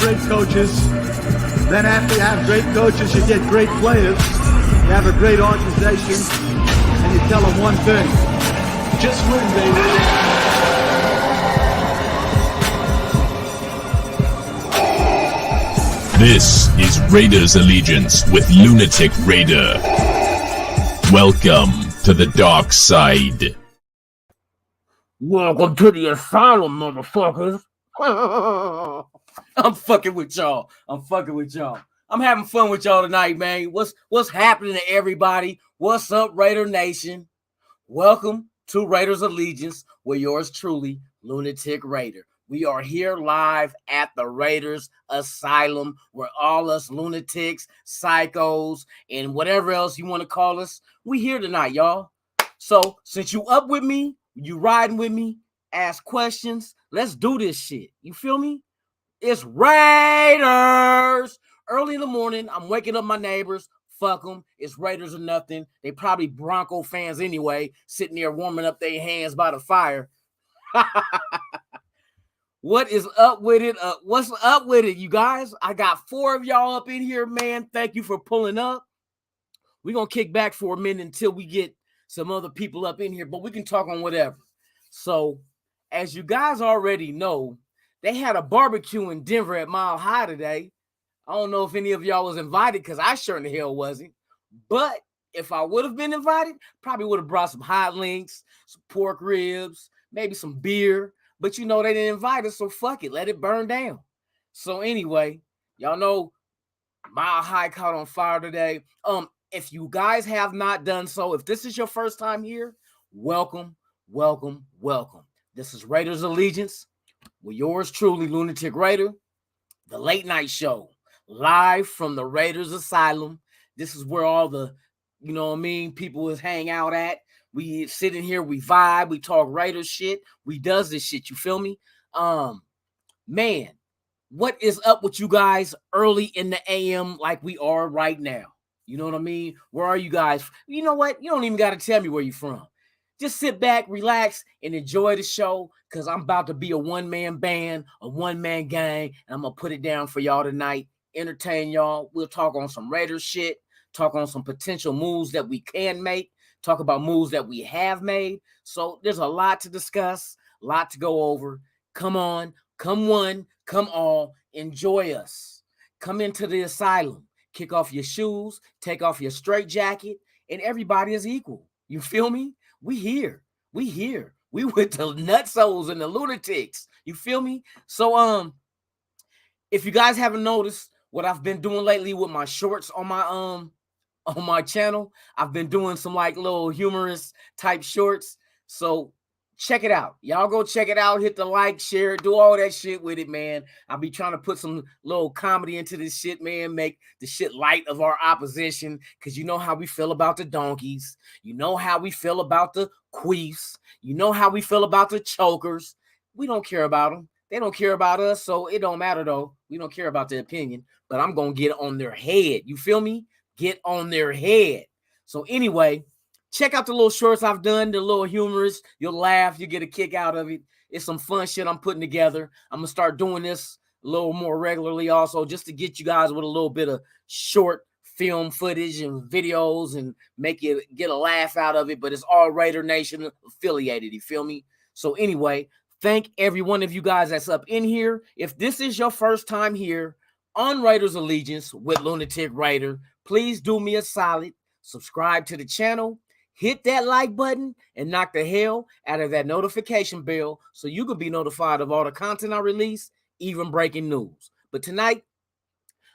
great coaches. Then after you have great coaches, you get great players. You have a great organization, and you tell them one thing: just win, baby. This is Raiders Allegiance with Lunatic Raider. Welcome to the dark side. Welcome to the Asylum, motherfuckers. I'm fucking with y'all. I'm having fun with y'all tonight, man. What's happening to everybody? What's up, Raider Nation? Welcome to Raiders Allegiance with yours truly, Lunatic Raider. We are here live at the Raiders Asylum, where all us lunatics, psychos, and whatever else you want to call us, we here tonight, y'all. So since you up with me, you riding with me, ask questions, let's do this shit. You feel me? It's Raiders. Early in the morning, I'm waking up my neighbors. Fuck them. It's Raiders or nothing. They probably Bronco fans anyway, sitting there warming up their hands by the fire. What is up with it? What's up with it, you guys? I got 4 of y'all up in here, man. Thank you for pulling up. We're going to kick back for a minute until we get some other people up in here, but we can talk on whatever. So, as you guys already know, they had a barbecue in Denver at Mile High today. I don't know if any of y'all was invited because I sure in the hell wasn't. But if I would have been invited, probably would have brought some hot links, some pork ribs, maybe some beer. But you know they didn't invite us, so fuck it. Let it burn down. So anyway, y'all know Mile High caught on fire today. If you guys have not done so, if this is your first time here, welcome, welcome, welcome. This is Raiders Allegiance with yours truly, Lunatic Raider, the late night show, live from the Raiders Asylum. This is where all the, you know what I mean, people is hang out at. We sit in here, we vibe, we talk Raiders shit. We does this shit, you feel me? Man, what is up with you guys early in the AM like we are right now? You know what I mean? Where are you guys? You know what? You don't even got to tell me where you're from. Just sit back, relax, and enjoy the show because I'm about to be a one-man band, a one-man gang, and I'm going to put it down for y'all tonight, entertain y'all. We'll talk on some Raiders shit, talk on some potential moves that we can make, talk about moves that we have made. So there's a lot to discuss, a lot to go over. Come on, come one, come all, enjoy us. Come into the asylum, kick off your shoes, take off your straitjacket, and everybody is equal. You feel me? We here. We with the nutsos and the lunatics. You feel me? So if you guys haven't noticed what I've been doing lately with my shorts on my channel, I've been doing some like little humorous type shorts. So check it out. Y'all go check it out. Hit the like, share, do all that shit with it, man. I'll be trying to put some little comedy into this shit, man. Make the shit light of our opposition. Because you know how we feel about the donkeys. You know how we feel about the queefs. You know how we feel about the chokers. We don't care about them. They don't care about us. So it don't matter though. We don't care about their opinion. But I'm going to get on their head. You feel me? Get on their head. So anyway, check out the little shorts I've done, the little humorous. You'll laugh, you get a kick out of it. It's some fun shit I'm putting together. I'm gonna start doing this a little more regularly also, just to get you guys with a little bit of short film footage and videos and make you get a laugh out of it. But it's all Raider Nation affiliated, you feel me? So anyway, thank every one of you guys that's up in here. If this is your first time here on Raiders Allegiance with Lunatic Raider, please do me a solid, subscribe to the channel, hit that like button, and knock the hell out of that notification bell so you can be notified of all the content I release, even breaking news. But tonight,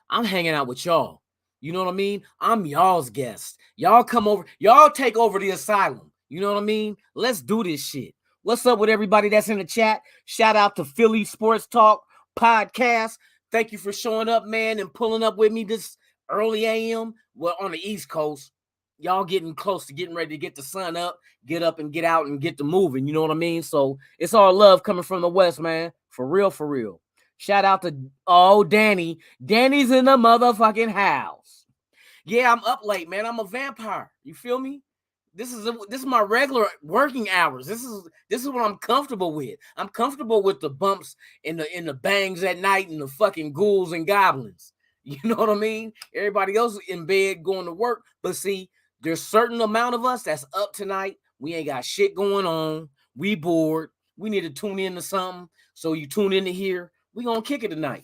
I'm hanging out with y'all. You know what I mean? I'm y'all's guest. Y'all come over. Y'all take over the asylum. You know what I mean? Let's do this shit. What's up with everybody that's in the chat? Shout out to Philly Sports Talk Podcast. Thank you for showing up, man, and pulling up with me this early AM. Well, on the East Coast, y'all getting close to getting ready to get the sun up, get up and get out and get to moving. You know what I mean? So it's all love coming from the West, man. For real, for real. Shout out to, Danny. Danny's in the motherfucking house. Yeah, I'm up late, man. I'm a vampire. You feel me? This is my regular working hours. This is what I'm comfortable with. I'm comfortable with the bumps and the bangs at night and the fucking ghouls and goblins. You know what I mean? Everybody else in bed going to work. But see, there's certain amount of us that's up tonight. We ain't got shit going on. We bored. We need to tune into something. So you tune into here. We gonna kick it tonight.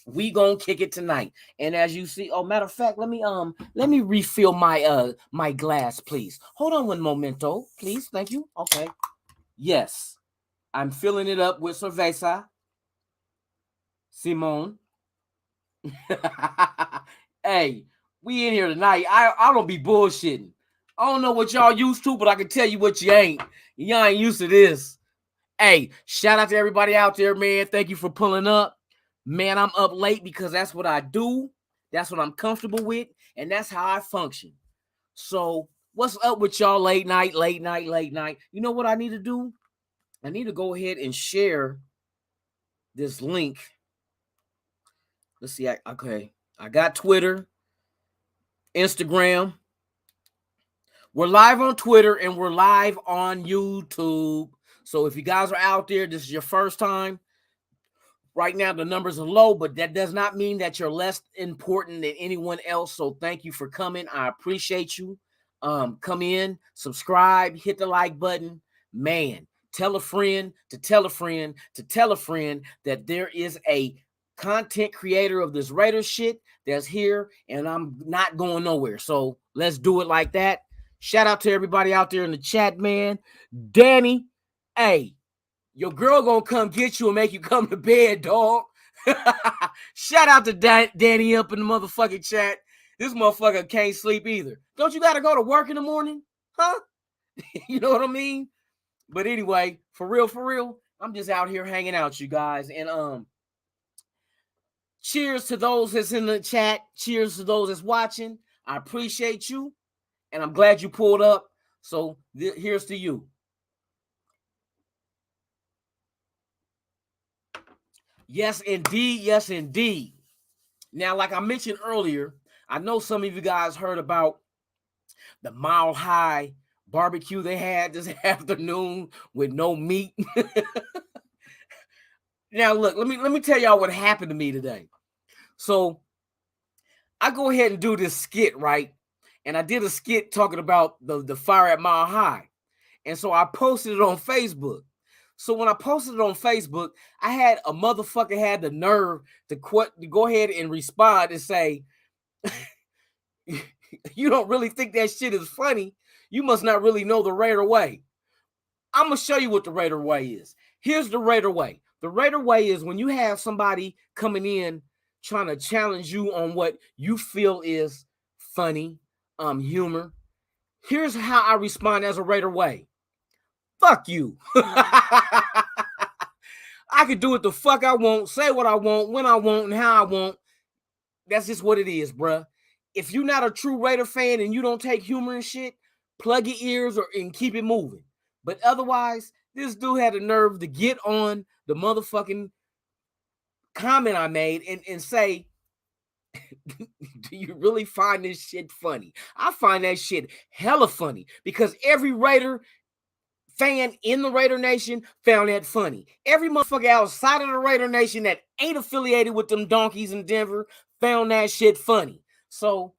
We gonna kick it tonight. And as you see, oh, matter of fact, let me refill my my glass, please. Hold on one momento, please. Thank you. Okay. Yes, I'm filling it up with cerveza. Simone. Hey, we in here tonight. I don't be bullshitting. I don't know what y'all used to, but I can tell you what you ain't. Y'all ain't used to this. Hey, shout out to everybody out there, man. Thank you for pulling up. Man, I'm up late because that's what I do. That's what I'm comfortable with. And that's how I function. So what's up with y'all late night? You know what I need to do? I need to go ahead and share this link. Let's see. Okay. I got Twitter, Instagram. We're live on Twitter and we're live on YouTube. So if you guys are out there, this is your first time. Right now, the numbers are low, but that does not mean that you're less important than anyone else. So thank you for coming. I appreciate you. Come in, subscribe, hit the like button. Man, tell a friend to tell a friend to tell a friend that there is a content creator of this Raider shit that's here, and I'm not going nowhere. So let's do it like that. Shout out to everybody out there in the chat, man. Danny, hey. Your girl gonna come get you and make you come to bed, dog. Shout out to Danny up in the motherfucking chat. This motherfucker can't sleep either. Don't you gotta go to work in the morning? Huh? You know what I mean? But anyway, for real, I'm just out here hanging out, you guys. And cheers to those that's in the chat. Cheers to those that's watching. I appreciate you. And I'm glad you pulled up. So here's to you. Yes, indeed. Yes, indeed. Now, like I mentioned earlier, I know some of you guys heard about the Mile High barbecue they had this afternoon with no meat. Now, look, let me tell y'all what happened to me today. So I go ahead and do this skit, right? And I did a skit talking about the fire at Mile High. And so I posted it on Facebook. So when I posted it on Facebook, I had a motherfucker had the nerve to go ahead and respond and say, you don't really think that shit is funny. You must not really know the Raider way. I'm going to show you what the Raider way is. Here's the Raider way. The Raider way is when you have somebody coming in trying to challenge you on what you feel is funny, humor. Here's how I respond as a Raider way. Fuck you. I can do it the fuck I want, say what I want, when I want, and how I want. That's just what it is, bruh. If you're not a true Raider fan and you don't take humor and shit, plug your ears and keep it moving. But otherwise, this dude had the nerve to get on the motherfucking comment I made and say, do you really find this shit funny? I find that shit hella funny because every Raider fan in the Raider Nation found that funny. Every motherfucker outside of the Raider Nation that ain't affiliated with them donkeys in Denver found that shit funny. So,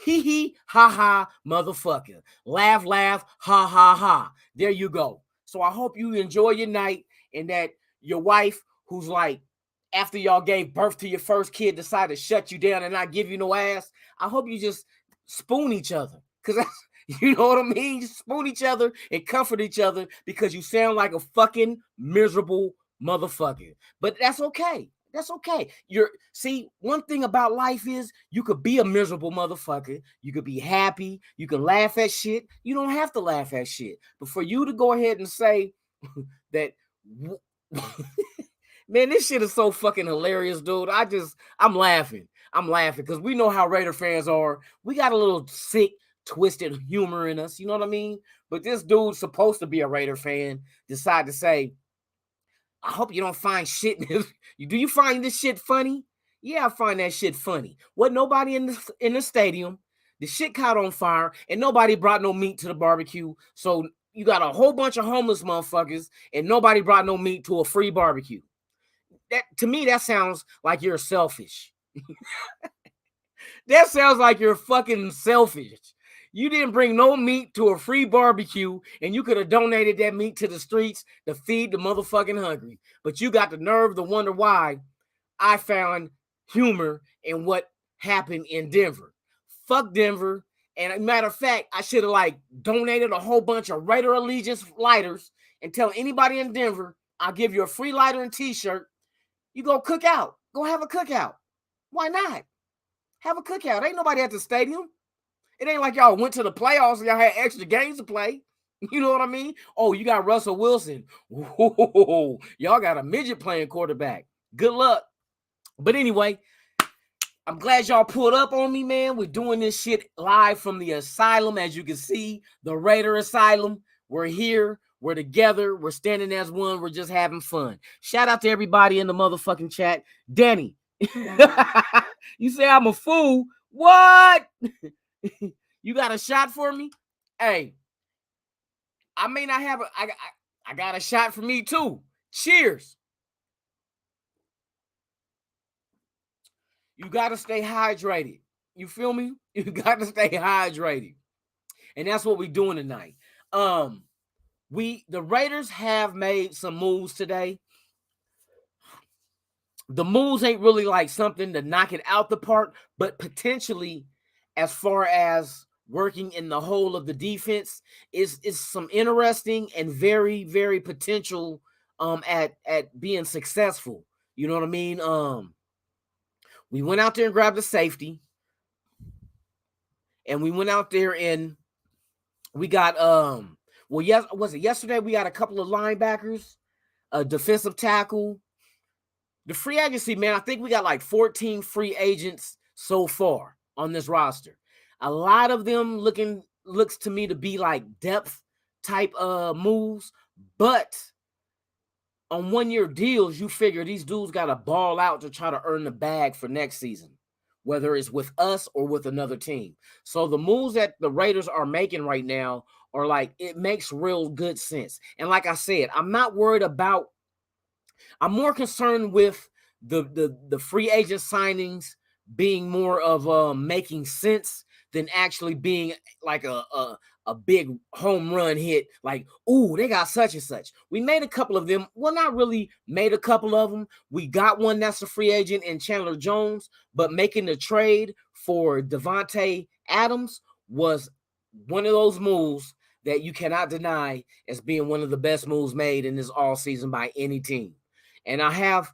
hee ha ha, motherfucker. Laugh, laugh, ha ha ha. There you go. So I hope you enjoy your night and that your wife, who's like, after y'all gave birth to your first kid, decided to shut you down and not give you no ass. I hope you just spoon each other. Because that's, you know what I mean? Just spoon each other and comfort each other because you sound like a fucking miserable motherfucker. But that's okay. That's okay. See, one thing about life is you could be a miserable motherfucker. You could be happy. You can laugh at shit. You don't have to laugh at shit. But for you to go ahead and say that, man, this shit is so fucking hilarious, dude. I'm laughing. I'm laughing because we know how Raider fans are. We got a little sick, twisted humor in us. You know what I mean? But this dude's supposed to be a Raider fan. Decide to say, I hope you don't find shit. Do you find this shit funny? Yeah, I find that shit funny. What nobody in the stadium. The shit caught on fire, and nobody brought no meat to the barbecue. So you got a whole bunch of homeless motherfuckers, and nobody brought no meat to a free barbecue. That, to me, that sounds like you're selfish. That sounds like you're fucking selfish. You didn't bring no meat to a free barbecue, and you could have donated that meat to the streets to feed the motherfucking hungry. But you got the nerve to wonder why I found humor in what happened in Denver. Fuck Denver. And a matter of fact, I should have donated a whole bunch of Raider Allegiance lighters and tell anybody in Denver, I'll give you a free lighter and t-shirt. You go cook out. Go have a cookout. Why not? Have a cookout. Ain't nobody at the stadium. It ain't like y'all went to the playoffs and y'all had extra games to play. You know what I mean? Oh, you got Russell Wilson. Whoa, y'all got a midget playing quarterback. Good luck. But anyway, I'm glad y'all pulled up on me, man. We're doing this shit live from the Asylum. As you can see, the Raider Asylum. We're here. We're together. We're standing as one. We're just having fun. Shout out to everybody in the motherfucking chat. Danny, you say I'm a fool. What? You got a shot for me? Hey, I may not have I got a shot for me too. Cheers. You got to stay hydrated. You feel me? You got to stay hydrated. And that's what we're doing tonight. The Raiders have made some moves today. The moves ain't really like something to knock it out the park, but potentially, as far as working in the whole of the defense, is some interesting and very, very potential at being successful. You know what I mean? We went out there and grabbed a safety, and we went out there and we got was it yesterday? We got a couple of linebackers, a defensive tackle. The free agency, man, I think we got like 14 free agents so far on this roster. A lot of them looks to me to be like depth type moves, but on 1-year deals, you figure these dudes got to ball out to try to earn the bag for next season, whether it's with us or with another team. So the moves that the Raiders are making right now are like, it makes real good sense. And like I said, I'm not worried about, I'm more concerned with the free agent signings being more of making sense than actually being like a big home run hit. Like, ooh, they got such and such. We made a couple of them. Well, not really made a couple of them. We got one that's a free agent in Chandler Jones, but making the trade for Davante Adams was one of those moves that you cannot deny as being one of the best moves made in this all season by any team. And I have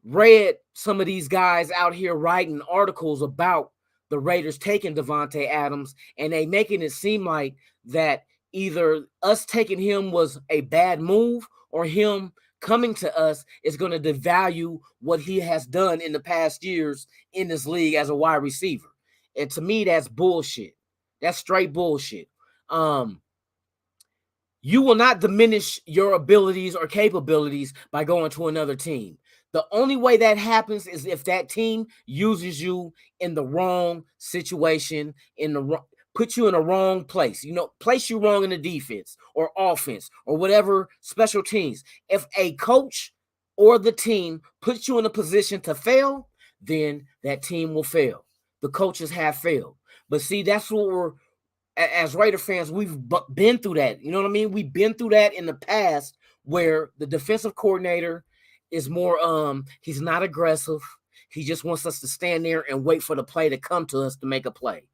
read some of these guys out here writing articles about the Raiders taking Davante Adams, and they making it seem like that either us taking him was a bad move or him coming to us is going to devalue what he has done in the past years in this league as a wide receiver. And to me, that's bullshit. That's straight bullshit. You will not diminish your abilities or capabilities by going to another team. The only way that happens is if that team uses you in the wrong situation, put you in the wrong place, place you wrong in the defense or offense or whatever special teams. If a coach or the team puts you in a position to fail, then that team will fail. The coaches have failed. But see, that's what as Raider fans, we've been through that. You know what I mean? We've been through that in the past where the defensive coordinator is more, he's not aggressive. He just wants us to stand there and wait for the play to come to us to make a play.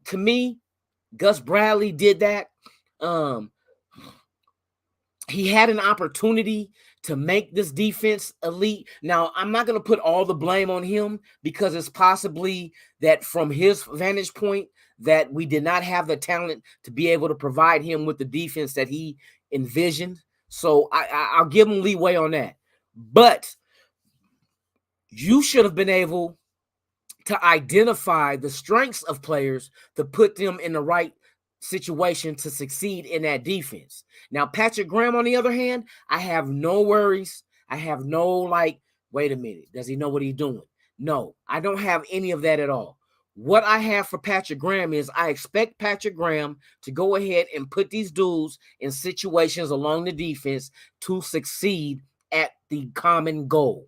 To me, Gus Bradley did that. He had an opportunity to make this defense elite. Now, I'm not going to put all the blame on him because it's possibly that from his vantage point that we did not have the talent to be able to provide him with the defense that he envisioned. So I'll give him leeway on that. But you should have been able to identify the strengths of players to put them in the right situation to succeed in that defense. Now, Patrick Graham, on the other hand, I have no worries. I have no wait a minute, does he know what he's doing? No, I don't have any of that at all. what I have for Patrick Graham is I expect Patrick Graham to go ahead and put these dudes in situations along the defense to succeed at the common goal.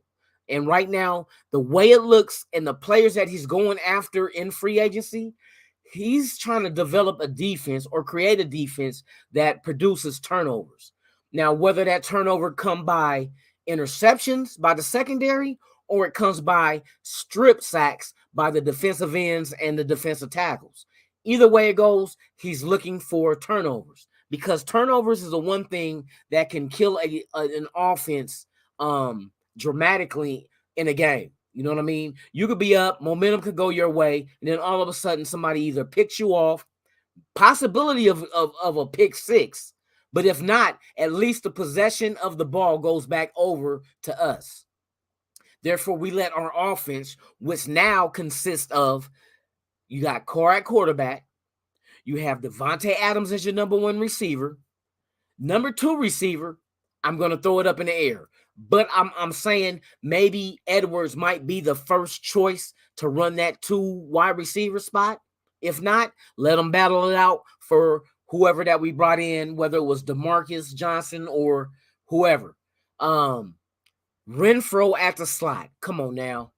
And right now, the way it looks and the players that he's going after in free agency, he's trying to develop a defense or create a defense that produces turnovers. Now, whether that turnover come by interceptions by the secondary or it comes by strip sacks by the defensive ends and the defensive tackles. Either way it goes, he's looking for turnovers because turnovers is the one thing that can kill an offense dramatically in a game. You know what I mean? You could be up, momentum could go your way, and then all of a sudden somebody either picks you off, possibility of a pick six, but if not, at least the possession of the ball goes back over to us. Therefore, we let our offense, which now consists of, you got Carr at quarterback, you have Devontae Adams as your number one receiver, number two receiver, I'm going to throw it up in the air. But I'm saying maybe Edwards might be the first choice to run that 2 wide receiver spot. If not, let them battle it out for whoever that we brought in, whether it was DeMarcus Johnson or whoever. Renfro at the slot. Come on now.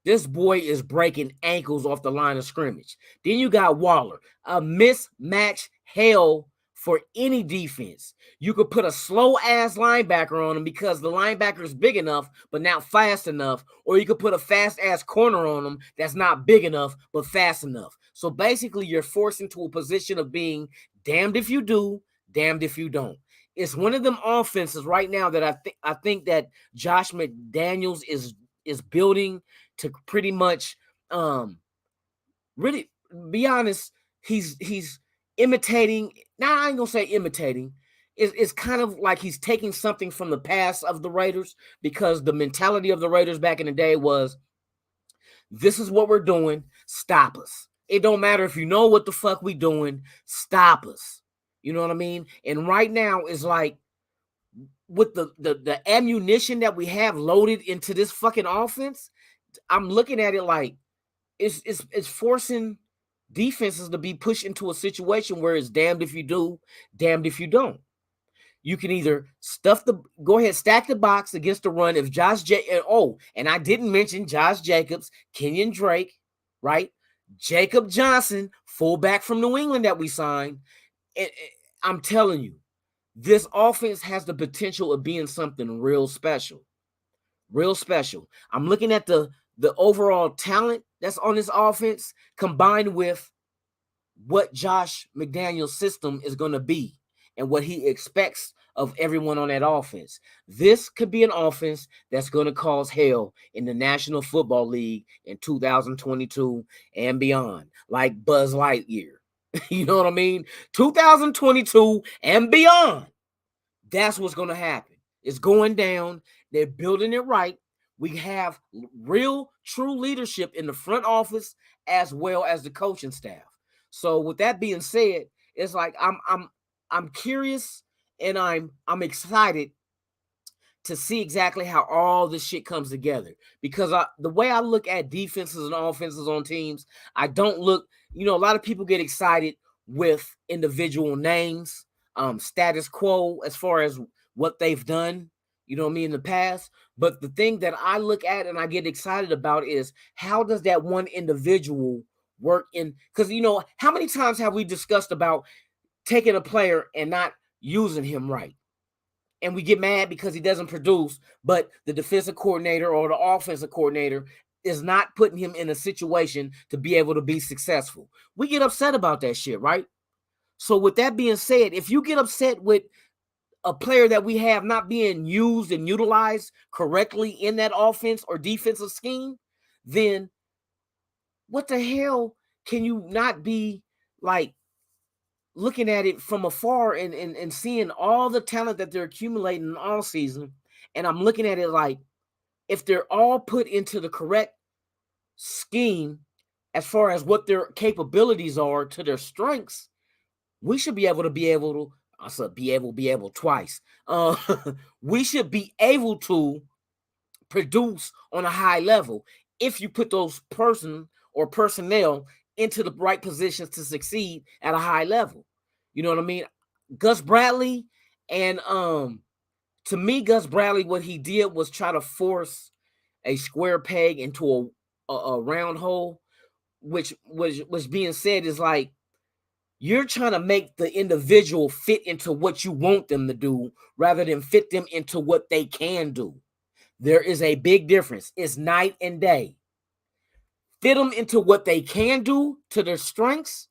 This boy is breaking ankles off the line of scrimmage. Then you got Waller, a mismatch hell for any defense. You could put a slow-ass linebacker on him because the linebacker is big enough but not fast enough, or you could put a fast-ass corner on him that's not big enough but fast enough. So basically, you're forced into a position of being damned if you do, damned if you don't. It's one of them offenses right now that I think that Josh McDaniels is building to pretty much really be honest, he's imitating. Now I ain't gonna say imitating. It's kind of like he's taking something from the past of the Raiders, because the mentality of the Raiders back in the day was, this is what we're doing, stop us. It don't matter if you know what the fuck we doing, stop us. You know what I mean? And right now is like, with the ammunition that we have loaded into this fucking offense, I'm looking at it like it's forcing defenses to be pushed into a situation where it's damned if you do, damned if you don't. You can either go ahead, stack the box against the run. If and I didn't mention Josh Jacobs, Kenyon Drake, right? Jacob Johnson, fullback from New England that we signed. I'm telling you, this offense has the potential of being something real special. Real special. I'm looking at the overall talent that's on this offense combined with what Josh McDaniel's system is going to be and what he expects of everyone on that offense. This could be an offense that's going to cause hell in the National Football League in 2022 and beyond, like Buzz Lightyear. You know what I mean? 2022 and beyond. That's what's going to happen. It's going down. They're building it right. We have real, true leadership in the front office as well as the coaching staff. So with that being said, it's like I'm curious and I'm excited to see exactly how all this shit comes together. Because the way I look at defenses and offenses on teams, I don't look, a lot of people get excited with individual names, status quo as far as what they've done, in the past. But the thing that I look at and I get excited about is, how does that one individual work in, because, how many times have we discussed about taking a player and not using him right? And we get mad because he doesn't produce, but the defensive coordinator or the offensive coordinator is not putting him in a situation to be able to be successful. We get upset about that shit, right? So with that being said, if you get upset with a player that we have not being used and utilized correctly in that offense or defensive scheme, then what the hell can you not be like looking at it from afar and seeing all the talent that they're accumulating all season? And I'm looking at it like, if they're all put into the correct scheme as far as what their capabilities are to their strengths, we should be able to I said be able twice. We should be able to produce on a high level if you put those person or personnel into the right positions to succeed at a high level. You know what I mean? Gus Bradley and to me, Gus Bradley, what he did was try to force a square peg into a round hole, which was being said is like you're trying to make the individual fit into what you want them to do rather than fit them into what they can do. There is a big difference. It's night and day. Fit them into what they can do to their strengths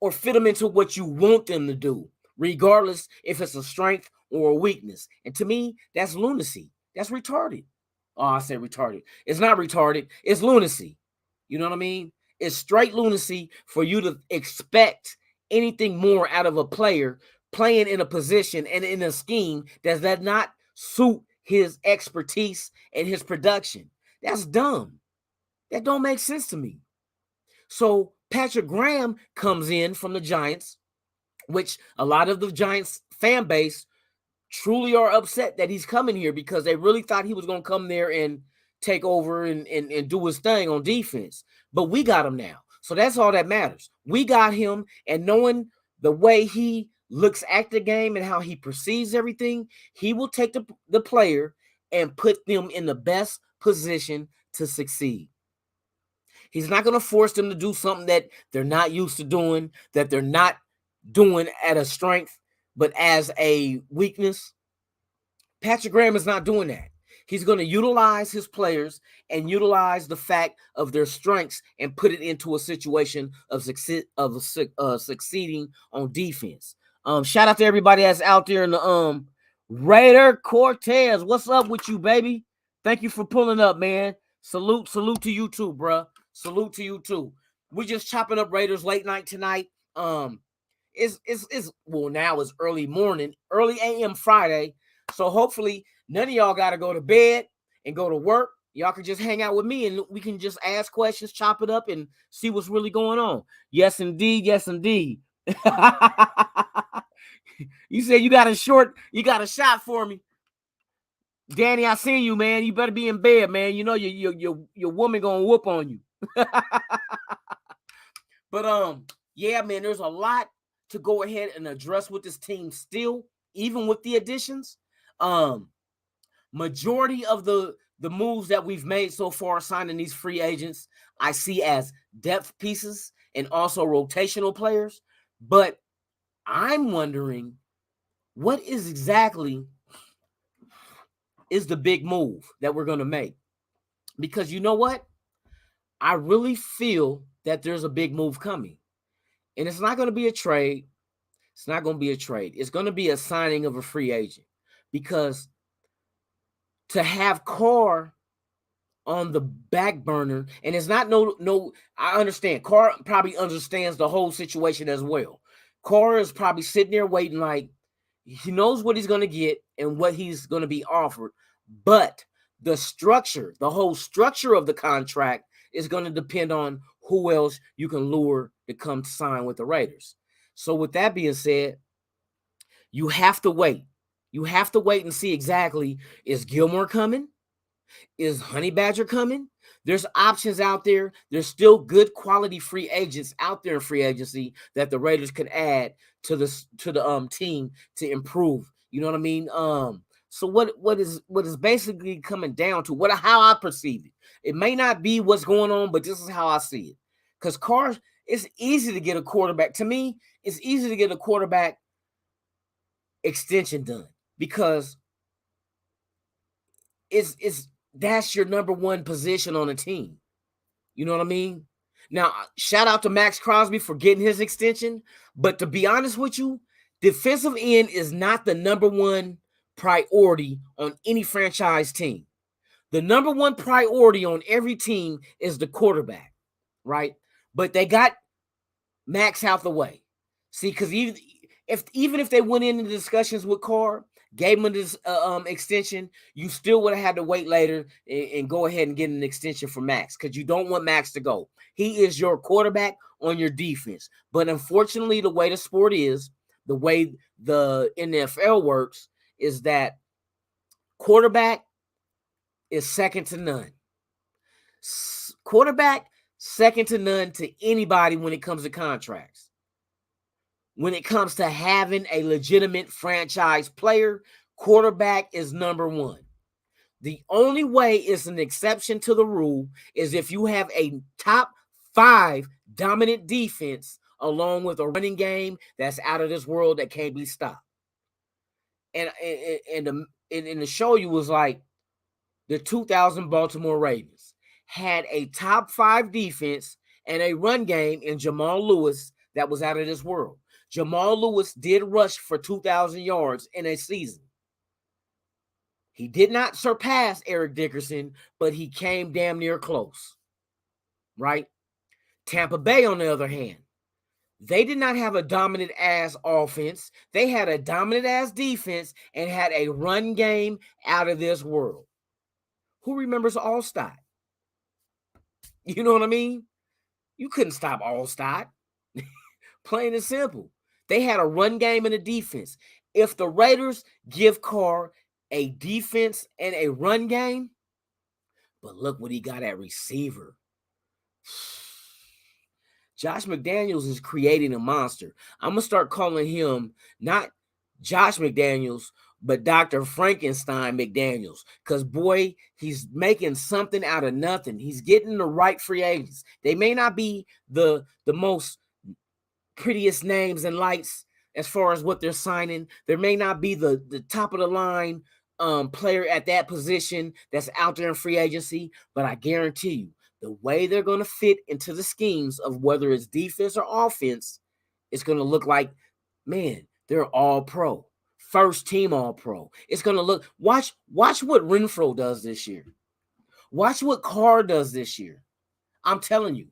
or fit them into what you want them to do, regardless if it's a strength or a weakness. And to me, that's lunacy. That's retarded. Oh, I said retarded. It's not retarded. It's lunacy. You know what I mean? It's straight lunacy for you to expect anything more out of a player playing in a position and in a scheme that does not suit his expertise and his production. That's dumb. That don't make sense to me. So Patrick Graham comes in from the Giants, which a lot of the Giants fan base truly are upset that he's coming here because they really thought he was going to come there and take over and do his thing on defense. But we got him now. So that's all that matters. We got him, and knowing the way he looks at the game and how he perceives everything, he will take the player and put them in the best position to succeed. He's not going to force them to do something that they're not used to doing, that they're not doing at a strength, but as a weakness. Patrick Graham is not doing that. He's going to utilize his players and utilize the fact of their strengths and put it into a situation of succeeding on defense. Shout out to everybody that's out there in the Raider Cortez. What's up with you, baby? Thank you for pulling up, man. Salute to you too, bruh. Salute to you too. We're just chopping up Raiders late night tonight. It's well, now it's early morning, early AM Friday. So hopefully none of y'all got to go to bed and go to work. Y'all can just hang out with me and we can just ask questions, chop it up, and see what's really going on. Yes, indeed. Yes, indeed. You said you got a shot for me. Danny, I seen you, man. You better be in bed, man. You know your woman gonna whoop on you. But yeah, man, there's a lot to go ahead and address with this team still, even with the additions. Majority of the moves that we've made so far, signing these free agents, I see as depth pieces and also rotational players. But I'm wondering what is exactly is the big move that we're going to make. Because you know what? I really feel that there's a big move coming. And it's not going to be a trade. It's not going to be a trade. It's going to be a signing of a free agent. Because to have Carr on the back burner, and it's not I understand. Carr probably understands the whole situation as well. Carr is probably sitting there waiting like he knows what he's going to get and what he's going to be offered. But the structure, the whole structure of the contract is going to depend on who else you can lure to come to sign with the Raiders. So with that being said, you have to wait. You have to wait and see exactly, is Gilmore coming? Is Honey Badger coming? There's options out there. There's still good quality free agents out there in free agency that the Raiders could add to the team to improve. You know what I mean? So what is basically coming down to how I perceive it. It may not be what's going on, but this is how I see it. Because Carr, it's easy to get a quarterback. To me, it's easy to get a quarterback extension done because that's your number one position on a team. You know what I mean? Now, shout out to Max Crosby for getting his extension. But to be honest with you, defensive end is not the number one priority on any franchise team. The number one priority on every team is the quarterback, right? But they got Max out the way. See, because even if they went into discussions with Carr, gave him this extension, you still would have had to wait later and go ahead and get an extension for Max because you don't want Max to go. He is your quarterback on your defense. But unfortunately, the way the sport is, the way the NFL works, is that quarterback is second to none. Quarterback second to none to anybody when it comes to contracts. When it comes to having a legitimate franchise player, quarterback is number one. The only way it's an exception to the rule is if you have a top 5 dominant defense along with a running game that's out of this world that can't be stopped. And the show you was like the 2000 Baltimore Ravens had a top 5 defense and a run game in Jamal Lewis that was out of this world. Jamal Lewis did rush for 2,000 yards in a season. He did not surpass Eric Dickerson, but he came damn near close, right? Tampa Bay, on the other hand, they did not have a dominant ass offense. They had a dominant ass defense and had a run game out of this world. Who remembers Allstott? You know what I mean? You couldn't stop Allstott. Plain and simple. They had a run game and a defense. If the Raiders give Carr a defense and a run game, but look what he got at receiver. Josh McDaniels is creating a monster. I'm going to start calling him not Josh McDaniels, but Dr. Frankenstein McDaniels. Because, boy, he's making something out of nothing. He's getting the right free agents. They may not be the most prettiest names and lights as far as what they're signing. There may not be the top of the line player at that position that's out there in free agency, but I guarantee you, the way they're going to fit into the schemes of whether it's defense or offense, it's going to look like, man, they're all pro. First team all pro. It's going to look, watch what Renfro does this year. Watch what Carr does this year. I'm telling you.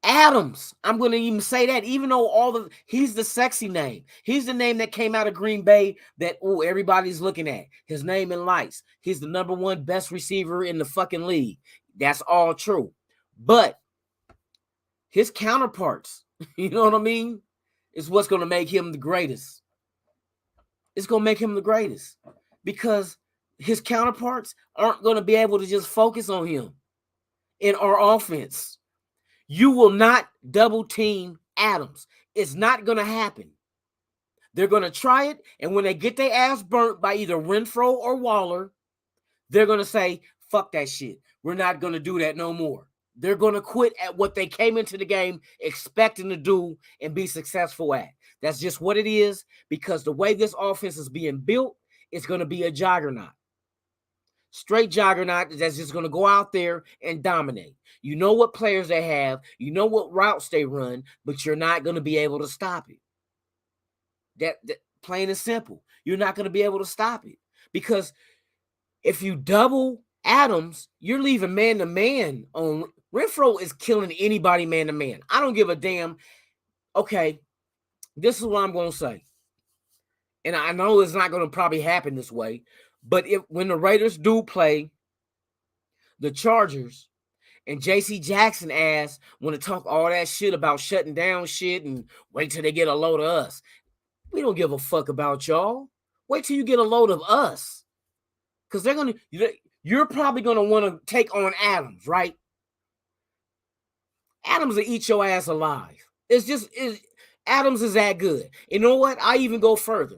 Adams, I'm going to even say that, even though he's the sexy name. He's the name that came out of Green Bay that, everybody's looking at. His name in lights. He's the number 1 best receiver in the fucking league. That's all true. But his counterparts, you know what I mean, is what's going to make him the greatest. It's going to make him the greatest because his counterparts aren't going to be able to just focus on him in our offense. You will not double team Adams. It's not going to happen. They're going to try it, and when they get their ass burnt by either Renfro or Waller, they're going to say, fuck that shit. We're not going to do that no more. They're going to quit at what they came into the game expecting to do and be successful at. That's just what it is, because the way this offense is being built, it's going to be a juggernaut. Straight juggernaut that's just going to go out there and dominate. You know what players they have. You know what routes they run, but you're not going to be able to stop it. That plain and simple. You're not going to be able to stop it. Because if you double Adams, you're leaving man-to-man on. Renfro is killing anybody man-to-man. I don't give a damn. Okay, this is what I'm going to say. And I know it's not going to probably happen this way. But when the Raiders do play the Chargers and J.C. Jackson ass want to talk all that shit about shutting down shit and wait till they get a load of us. We don't give a fuck about y'all. Wait till you get a load of us. Because you're probably going to want to take on Adams, right? Adams will eat your ass alive. Adams is that good. You know what? I even go further.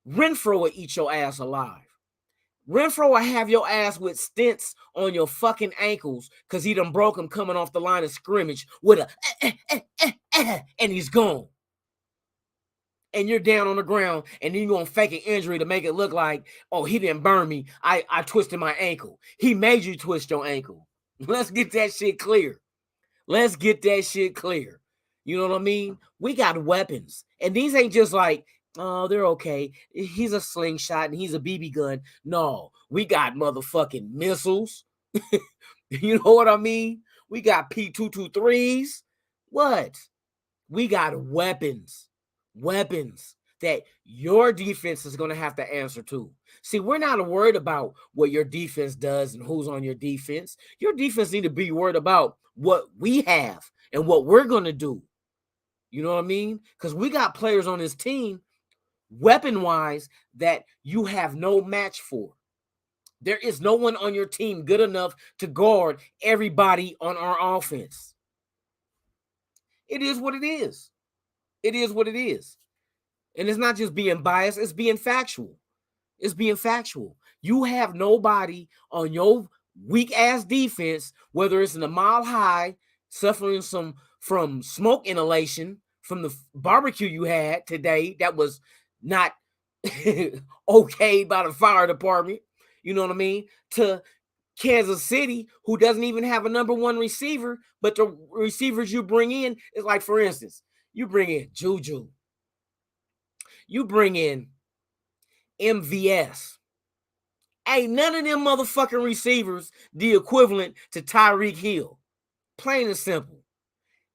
Renfro will eat your ass alive. Renfro will have your ass with stents on your fucking ankles because he done broke him coming off the line of scrimmage with and he's gone. And you're down on the ground and then you're going to fake an injury to make it look like, oh, he didn't burn me. I twisted my ankle. He made you twist your ankle. Let's get that shit clear. Let's get that shit clear. You know what I mean? We got weapons. And these ain't just like, oh, they're okay. He's a slingshot and he's a BB gun. No, we got motherfucking missiles. You know what I mean? We got P223s. What? We got weapons. Weapons that your defense is going to have to answer to. See, we're not worried about what your defense does and who's on your defense. Your defense need to be worried about what we have and what we're going to do. You know what I mean? Because we got players on this team weapon-wise that you have no match for. There is no one on your team good enough to guard everybody on our offense. It is what it is. It is what it is. And it's not just being biased, it's being factual. It's being factual. You have nobody on your weak ass defense, whether it's in a mile high, suffering from smoke inhalation from the barbecue you had today that was not okayed by the fire department. You know what I mean? To Kansas City, who doesn't even have a number one receiver, but the receivers you bring in is like, for instance, you bring in Juju, you bring in MVS. Ain't none of them motherfucking receivers the equivalent to Tyreek Hill. Plain and simple.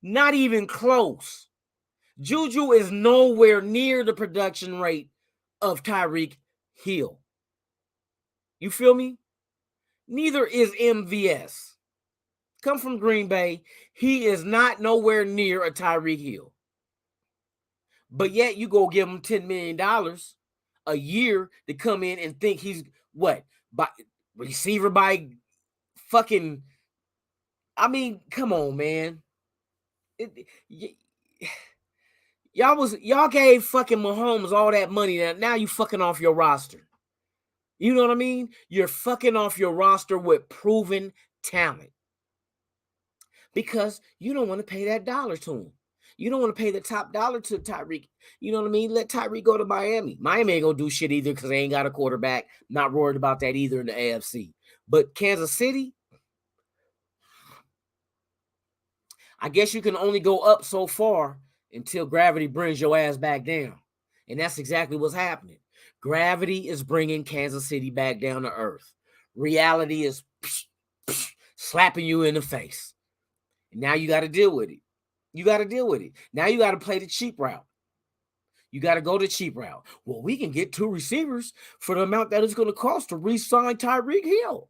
Not even close. Juju is nowhere near the production rate of Tyreek Hill. You feel me? Neither is MVS. Come from Green Bay. He is not nowhere near a Tyreek Hill. But yet you go give him $10 million a year to come in and think he's what? By receiver by fucking, I mean, come on, man. Y'all gave fucking Mahomes all that money. Now you fucking off your roster. You know what I mean? You're fucking off your roster with proven talent because you don't want to pay that dollar to him. You don't want to pay the top dollar to Tyreek. You know what I mean? Let Tyreek go to Miami. Miami ain't gonna do shit either because they ain't got a quarterback. Not worried about that either in the AFC. But Kansas City, I guess you can only go up so far until gravity brings your ass back down. And that's exactly what's happening. Gravity is bringing Kansas City back down to earth. Reality is slapping you in the face. And now you got to deal with it. You got to deal with it. Now you got to play the cheap route. You got to go the cheap route. Well, we can get 2 receivers for the amount that it's going to cost to re-sign Tyreek Hill.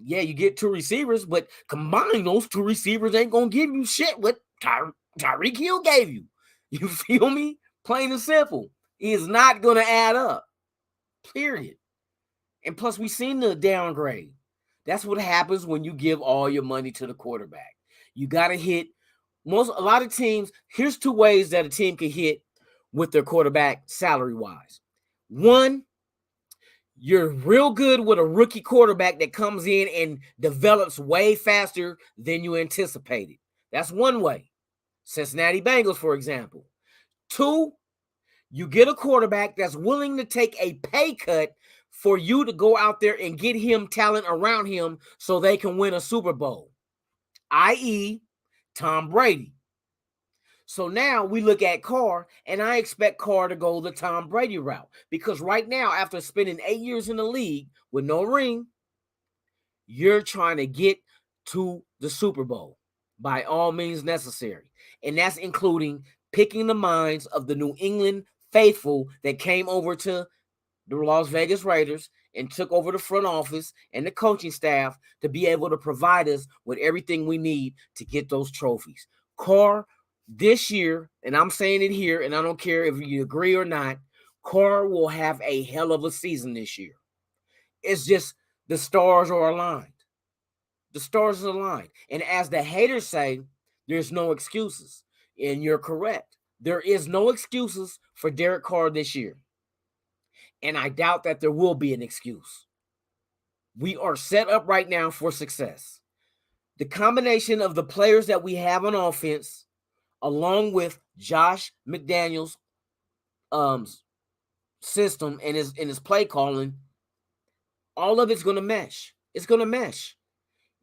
Yeah, you get 2 receivers, but combine those 2 receivers ain't going to give you shit what Tyreek Hill gave you. You feel me? Plain and simple. It's not going to add up. Period. And plus, we seen the downgrade. That's what happens when you give all your money to the quarterback. You got to hit a lot of teams. Here's 2 ways that a team can hit with their quarterback salary-wise. One, you're real good with a rookie quarterback that comes in and develops way faster than you anticipated. That's one way. Cincinnati Bengals, for example. 2, you get a quarterback that's willing to take a pay cut for you to go out there and get him talent around him so they can win a Super Bowl, i.e., Tom Brady. So now we look at Carr, and I expect Carr to go the Tom Brady route because right now, after spending 8 years in the league with no ring, you're trying to get to the Super Bowl by all means necessary. And that's including picking the minds of the New England faithful that came over to the Las Vegas Raiders and took over the front office and the coaching staff to be able to provide us with everything we need to get those trophies. Carr, this year, and I'm saying it here, and I don't care if you agree or not, Carr will have a hell of a season this year. It's just the stars are aligned. The stars are aligned. And as the haters say, there's no excuses. And you're correct. There is no excuses for Derek Carr this year. And I doubt that there will be an excuse. We are set up right now for success. The combination of the players that we have on offense, along with Josh McDaniels' system and his play calling, all of it's going to mesh. It's going to mesh.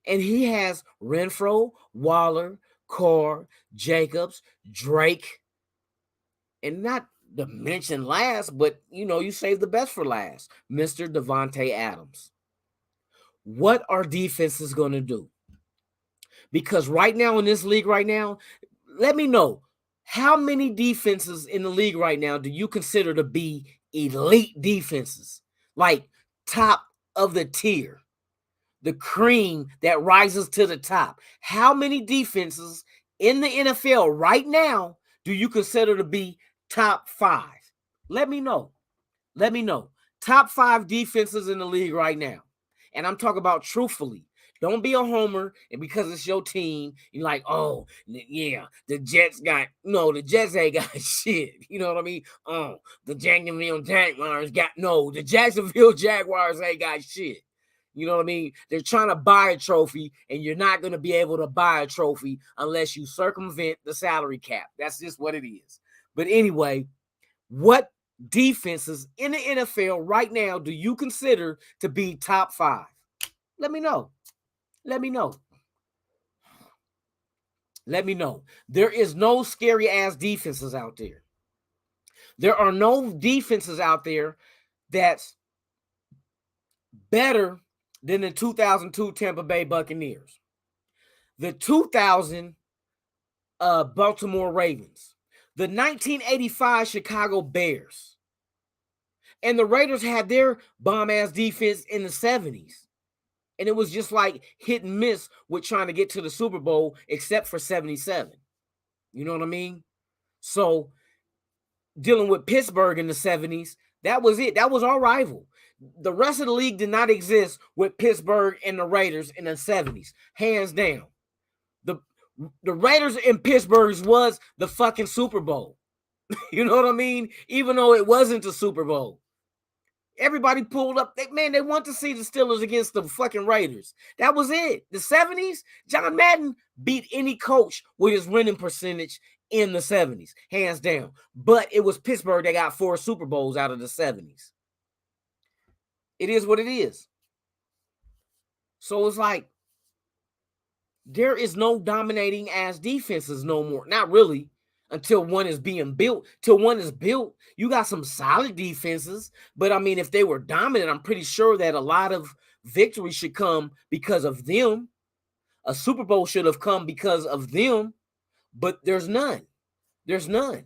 And he has Renfro, Waller, Carr, Jacobs, Drake, and not to mention last, but you save the best for last, Mr. Devontae Adams. What are defenses going to do? Because right now in this league right now, let me know, how many defenses in the league right now do you consider to be elite defenses? Like top of the tier, the cream that rises to the top. How many defenses in the NFL right now do you consider to be top 5? Let me know. Let me know. top 5 defenses in the league right now. And I'm talking about truthfully. Don't be a homer, and because it's your team, you're like, oh, yeah, the Jets the Jets ain't got shit. You know what I mean? Oh, the Jacksonville Jaguars the Jacksonville Jaguars ain't got shit. You know what I mean? They're trying to buy a trophy, and you're not going to be able to buy a trophy unless you circumvent the salary cap. That's just what it is. But anyway, what defenses in the NFL right now do you consider to be top 5? Let me know. Let me know. Let me know. There is no scary ass defenses out there. There are no defenses out there that's better than the 2002 Tampa Bay Buccaneers, the 2000 Baltimore Ravens, the 1985 Chicago Bears, and the Raiders had their bomb-ass defense in the 70s. And it was just like hit and miss with trying to get to the Super Bowl, except for 77. You know what I mean? So dealing with Pittsburgh in the 70s, that was it. That was our rival. The rest of the league did not exist with Pittsburgh and the Raiders in the 70s, hands down. The Raiders and Pittsburgh's was the fucking Super Bowl. You know what I mean? Even though it wasn't the Super Bowl. Everybody pulled up. They want to see the Steelers against the fucking Raiders. That was it. The 70s, John Madden beat any coach with his winning percentage in the 70s, hands down. But it was Pittsburgh that got 4 Super Bowls out of the 70s. It is what it is. So it's like, there is no dominating ass defenses no more. Not really. Until one is being built. Till one is built, you got some solid defenses. But I mean, if they were dominant, I'm pretty sure that a lot of victory should come because of them. A Super Bowl should have come because of them. But there's none. There's none.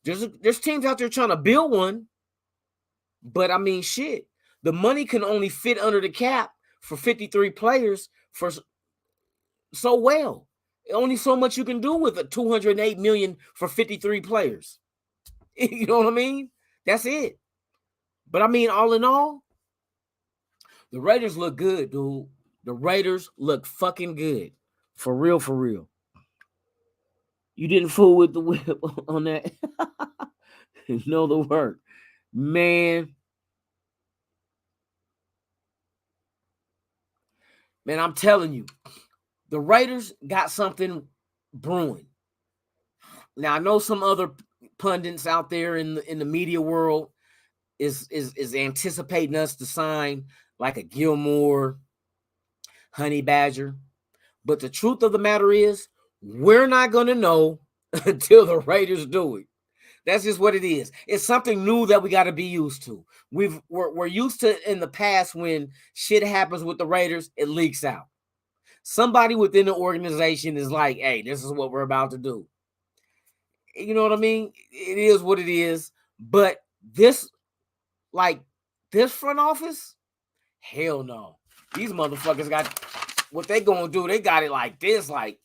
There's teams out there trying to build one. But I mean, shit. The money can only fit under the cap for 53 players for so well. Only so much you can do with a $208 million for 53 players. You know what I mean? That's it. But I mean, all in all, the Raiders look good, dude. The Raiders look fucking good. For real, for real. You didn't fool with the whip on that. Know the word. Man, I'm telling you. The Raiders got something brewing. Now I know some other pundits out there in the media world is anticipating us to sign like a Gilmore, Honey Badger, but the truth of the matter is, we're not gonna know until the Raiders do it. That's just what it is. It's something new that we got to be used to. We're used to in the past when shit happens with the Raiders, it leaks out. Somebody within the organization is like, hey, this is what we're about to do. You know what I mean? It is what it is. But this front office, hell no. These motherfuckers got what they gonna do. They got it like this, like,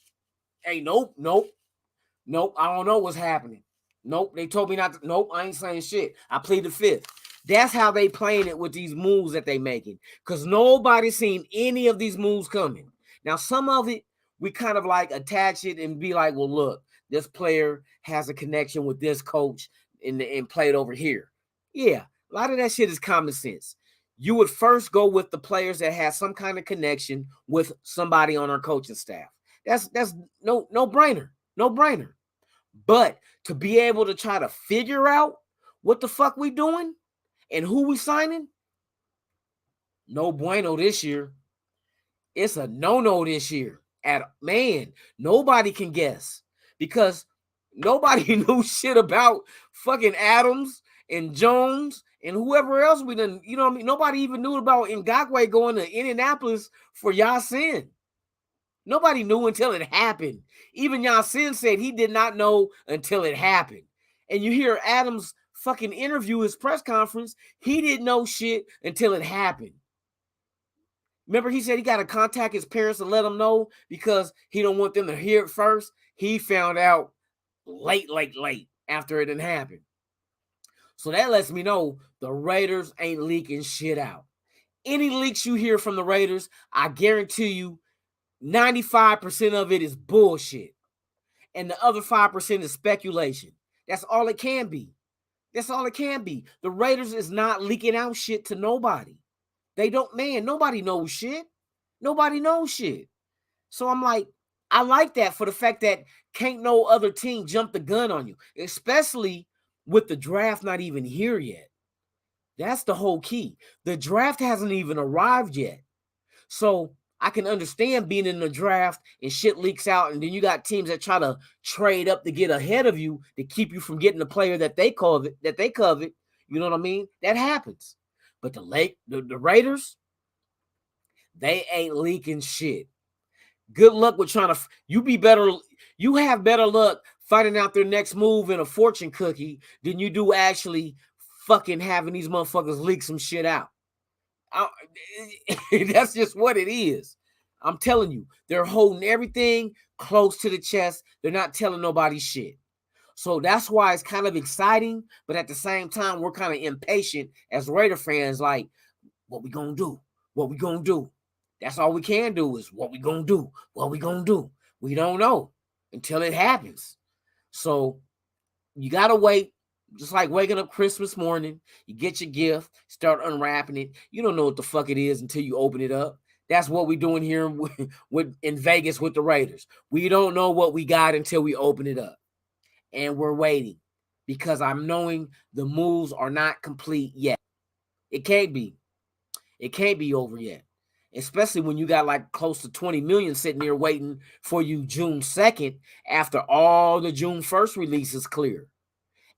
hey, nope. I don't know what's happening. Nope, they told me not to. Nope, I ain't saying shit. I plead the fifth. That's how they playing it with these moves that they making. Because nobody's seen any of these moves coming. Now, some of it, we kind of like attach it and be like, well, look, this player has a connection with this coach and play it over here. Yeah, a lot of that shit is common sense. You would first go with the players that have some kind of connection with somebody on our coaching staff. That's no brainer. No brainer. But to be able to try to figure out what the fuck we doing and who we signing, no bueno this year. It's a no-no this year. Man, nobody can guess because nobody knew shit about fucking Adams and Jones and whoever else we done. You know what I mean? Nobody even knew about Ngakoue going to Indianapolis for Yasin. Nobody knew until it happened. Even Yasin said he did not know until it happened. And you hear Adams fucking interview his press conference. He didn't know shit until it happened. Remember, he said he got to contact his parents and let them know because he don't want them to hear it first. He found out late after it didn't happen. So that lets me know the Raiders ain't leaking shit out. Any leaks you hear from the Raiders, I guarantee you 95% of it is bullshit. And the other 5% is speculation. That's all it can be. That's all it can be. The Raiders is not leaking out shit to nobody. They don't, man, nobody knows shit. Nobody knows shit. So I'm like, I like that for the fact that can't no other team jump the gun on you, especially with the draft not even here yet. That's the whole key. The draft hasn't even arrived yet. So I can understand being in the draft and shit leaks out, and then you got teams that try to trade up to get ahead of you to keep you from getting the player that they covet. You know what I mean? That happens. But the Raiders, they ain't leaking shit. Good luck with trying to. You have better luck finding out their next move in a fortune cookie than you do actually fucking having these motherfuckers leak some shit out. That's just what it is. I'm telling you, they're holding everything close to the chest. They're not telling nobody shit. So that's why it's kind of exciting, but at the same time, we're kind of impatient as Raider fans. Like, what we gonna do? What we gonna do? That's all we can do is what we gonna do? What we gonna do? We don't know until it happens. So you gotta wait. Just like waking up Christmas morning, you get your gift, start unwrapping it. You don't know what the fuck it is until you open it up. That's what we're doing here in Vegas with the Raiders. We don't know what we got until we open it up. And we're waiting because I'm knowing the moves are not complete yet. It can't be. It can't be over yet. Especially when you got like close to 20 million sitting there waiting for you June 2nd after all the June 1st releases clear.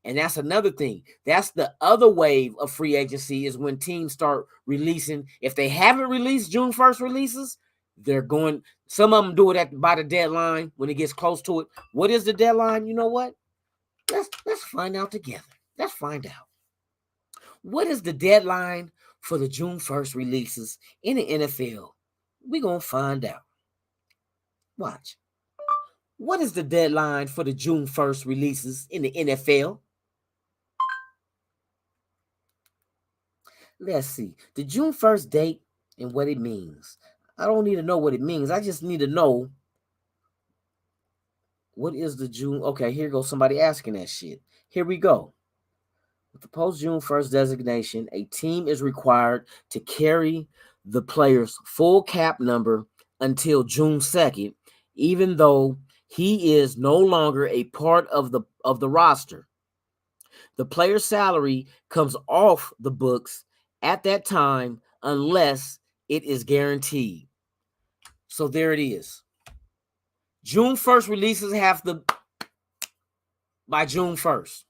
And that's another thing. That's the other wave of free agency is when teams start releasing. If they haven't released June 1st releases, they're going. Some of them do it by the deadline when it gets close to it. What is the deadline? You know what? Let's find out together. Let's find out. What is the deadline for the June 1st releases in the NFL? We're going to find out. Watch. What is the deadline for the June 1st releases in the NFL? Let's see. The June 1st date and what it means. I don't need to know what it means. I just need to know what is the June. Okay, here goes somebody asking that shit. Here we go. With the post-June 1st designation, a team is required to carry the player's full cap number until June 2nd, even though he is no longer a part of the roster. The player's salary comes off the books at that time unless it is guaranteed. So there it is. June 1st releases have to by June 1st.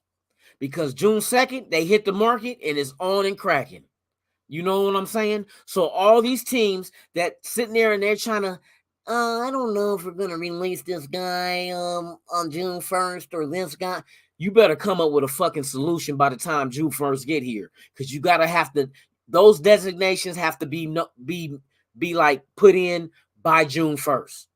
Because June 2nd, they hit the market and it's on and cracking. You know what I'm saying? So all these teams that sitting there and they're trying to, I don't know if we're going to release this guy on June 1st or this guy. You better come up with a fucking solution by the time June 1st get here. Because you got to have to, those designations have to be like put in by June 1st.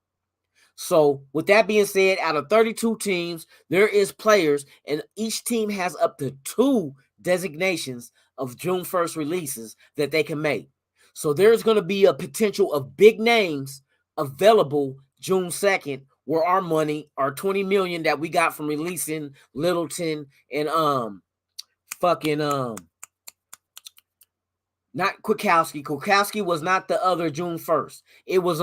So with that being said, out of 32 teams, there is players, and each team has up to 2 designations of June 1st releases that they can make. So there's going to be a potential of big names available June 2nd, where our money, our 20 million that we got from releasing Littleton and not Kwiatkowski. Kwiatkowski was not the other June 1st. It was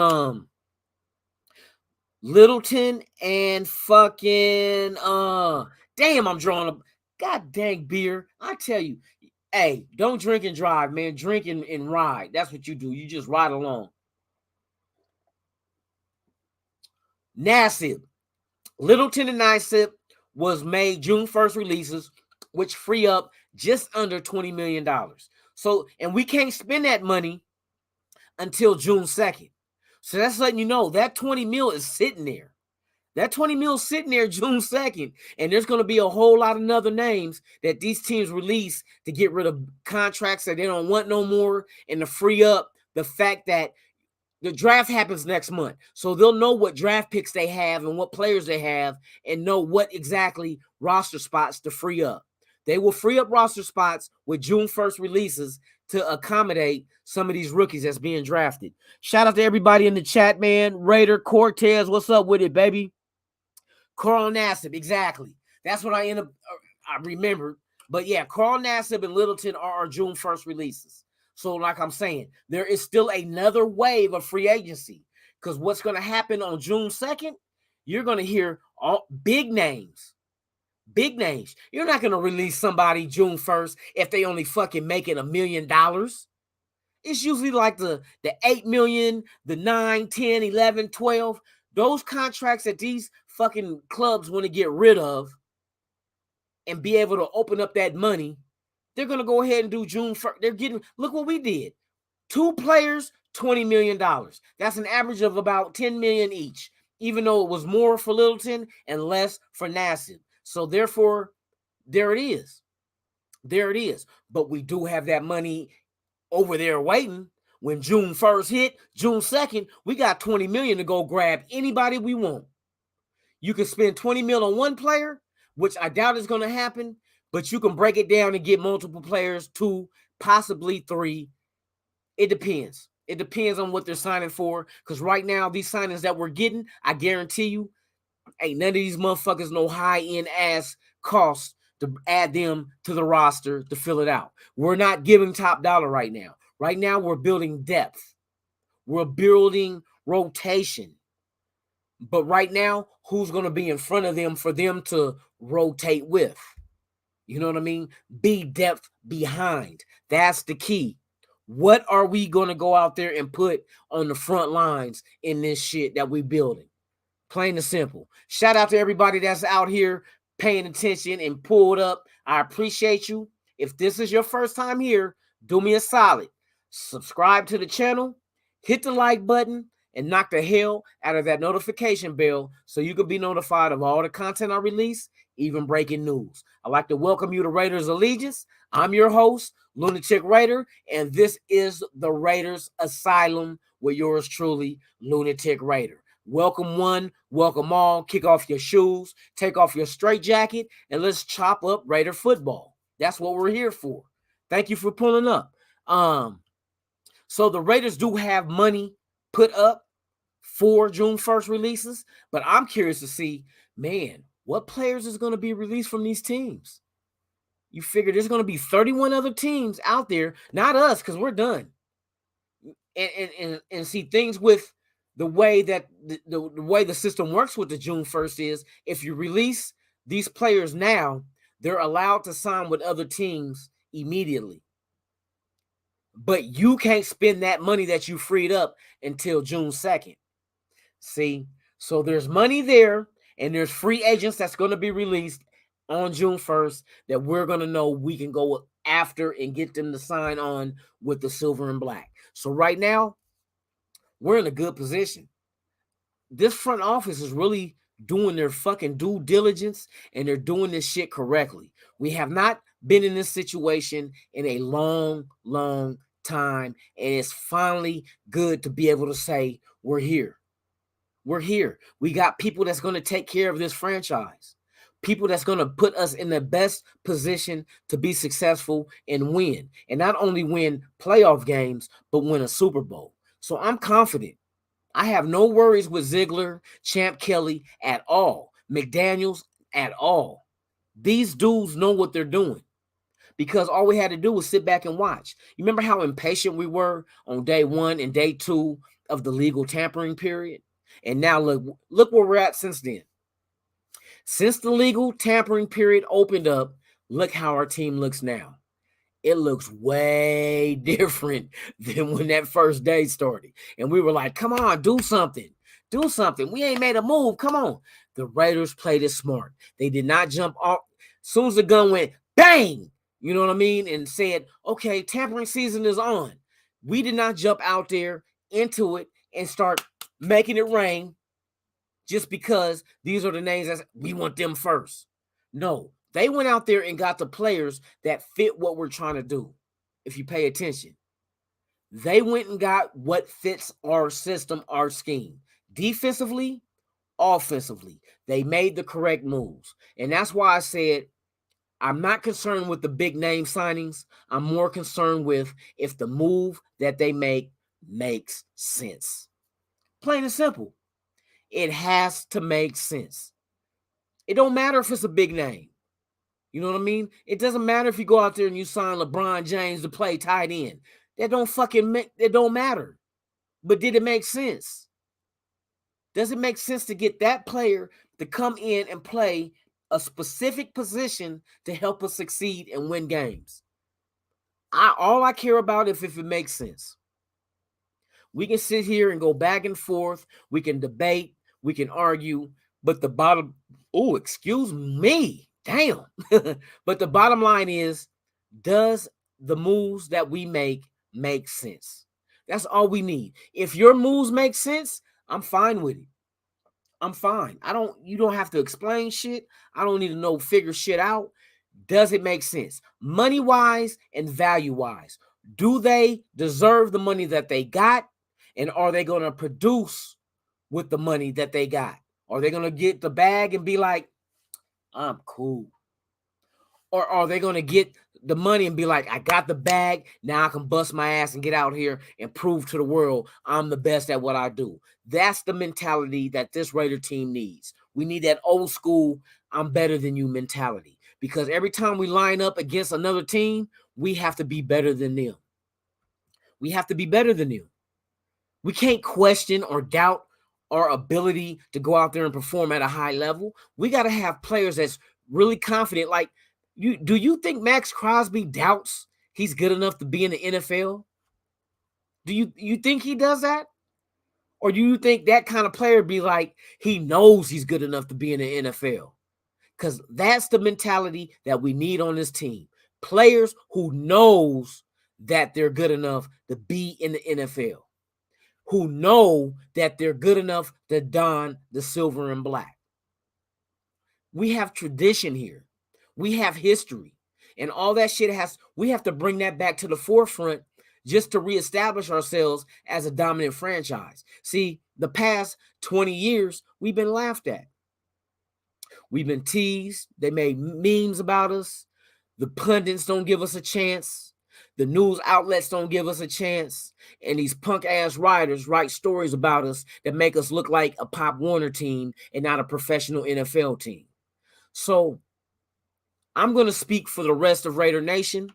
Littleton and fucking damn, I'm drawing a god dang beer. I tell you, hey, don't drink and drive, man. Drink and ride. That's what you do. You just ride along. Nassib. Littleton and Nassib was made June 1st releases, which free up just under $20 million. So, and we can't spend that money until June 2nd. So that's letting you know that 20 mil is sitting there. That 20 mil is sitting there June 2nd. And there's going to be a whole lot of other names that these teams release to get rid of contracts that they don't want no more and to free up the fact that the draft happens next month. So they'll know what draft picks they have and what players they have and know what exactly roster spots to free up. They will free up roster spots with June 1st releases to accommodate some of these rookies that's being drafted. Shout out to everybody in the chat, man. Raider, Cortez, what's up with it, baby? Carl Nassib, exactly. That's what I remembered. But yeah, Carl Nassib and Littleton are our June 1st releases. So like I'm saying, there is still another wave of free agency, because what's going to happen on June 2nd, you're going to hear all big names. Big names. You're not going to release somebody June 1st if they only fucking making $1 million. It's usually like the 8 million, the 9, 10, 11, 12. Those contracts that these fucking clubs want to get rid of and be able to open up that money, they're going to go ahead and do June 1st. They're getting, look what we did. 2 players, $20 million. That's an average of about 10 million each, even though it was more for Littleton and less for Nassib. So therefore, there it is. There it is. But we do have that money over there waiting. When June 1st hit, June 2nd, we got 20 million to go grab anybody we want. You can spend 20 mil on one player, which I doubt is going to happen, but you can break it down and get multiple players, 2, possibly 3. It depends. It depends on what they're signing for, because right now, these signings that we're getting, I guarantee you, ain't none of these motherfuckers no high-end ass costs to add them to the roster to fill it out. We're not giving top dollar right now. Right now, we're building depth. We're building rotation. But right now, who's going to be in front of them for them to rotate with? You know what I mean? Be depth behind. That's the key. What are we going to go out there and put on the front lines in this shit that we're building? Plain and simple. Shout out to everybody that's out here paying attention and pulled up. I appreciate you. If this is your first time here, do me a solid. Subscribe to the channel, hit the like button, and knock the hell out of that notification bell so you can be notified of all the content I release, even breaking news. I'd like to welcome you to Raiders Allegiance. I'm your host, Lunatic Raider, and this is the Raiders Asylum with yours truly, Lunatic Raider. Welcome one, welcome all. Kick off your shoes, take off your straitjacket, and let's chop up Raider football. That's what we're here for. Thank you for pulling up. So the Raiders do have money put up for June 1st releases, but I'm curious to see, man, what players is going to be released from these teams? You figure there's going to be 31 other teams out there, not us, because we're done. And see, things with the way that the way the system works with the June 1st is, if you release these players now, they're allowed to sign with other teams immediately. But you can't spend that money that you freed up until June 2nd. See? So there's money there, and there's free agents that's going to be released on June 1st that we're going to know we can go after and get them to sign on with the silver and black. So right now, we're in a good position. This front office is really doing their fucking due diligence, and they're doing this shit correctly. We have not been in this situation in a long, long time, and it's finally good to be able to say we're here. We're here. We got people that's going to take care of this franchise. People that's going to put us in the best position to be successful and win. And not only win playoff games, but win a Super Bowl. So I'm confident. I have no worries with Ziegler, Champ Kelly at all. McDaniels at all. These dudes know what they're doing, because all we had to do was sit back and watch. You remember how impatient we were on day 1 and day 2 of the legal tampering period? And now look where we're at since then. Since the legal tampering period opened up, look how our team looks now. It looks way different than when that first day started. And we were like, come on, do something. Do something. We ain't made a move. Come on. The Raiders played it smart. They did not jump off. As soon as the gun went, bang, you know what I mean? And said, okay, tampering season is on. We did not jump out there into it and start making it rain just because these are the names that we want them first. No, they went out there and got the players that fit what we're trying to do. If you pay attention, they went and got what fits our system, our scheme. Defensively, offensively, they made the correct moves. And that's why I said I'm not concerned with the big name signings. I'm more concerned with if the move that they make makes sense. Plain and simple. It has to make sense. It don't matter if it's a big name. You know what I mean? It doesn't matter if you go out there and you sign LeBron James to play tight end. That don't matter. But did it make sense? Does it make sense to get that player to come in and play a specific position to help us succeed and win games? All I care about is if it makes sense. We can sit here and go back and forth. We can debate. We can argue. But the bottom, oh, excuse me. Damn. But the bottom line is, does the moves that we make sense? That's all we need. If your moves make sense, I'm fine with it. I'm fine. You don't have to explain shit. I don't need to know, figure shit out. Does it make sense? Money-wise and value-wise. Do they deserve the money that they got? And are they going to produce with the money that they got? Are they going to get the bag and be like, I'm cool? Or are they going to get the money and be like, I got the bag, now I can bust my ass and get out here and prove to the world I'm the best at what I do? That's the mentality that this Raider team needs. We need that old school, I'm better than you mentality. Because every time we line up against another team, we have to be better than them. We have to be better than them. We can't question or doubt our ability to go out there and perform at a high level. We got to have players that's really confident. Like, do you think Max Crosby doubts he's good enough to be in the NFL? Do you think he does that? Or do you think that kind of player be like, he knows he's good enough to be in the NFL? Because that's the mentality that we need on this team. Players who knows that they're good enough to be in the NFL. Who know that they're good enough to don the silver and black. We have tradition here. We have history. And all that shit we have to bring that back to the forefront just to reestablish ourselves as a dominant franchise. See, the past 20 years, we've been laughed at. We've been teased. They made memes about us. The pundits don't give us a chance. The news outlets don't give us a chance. And these punk-ass writers write stories about us that make us look like a Pop Warner team and not a professional NFL team. So I'm going to speak for the rest of Raider Nation.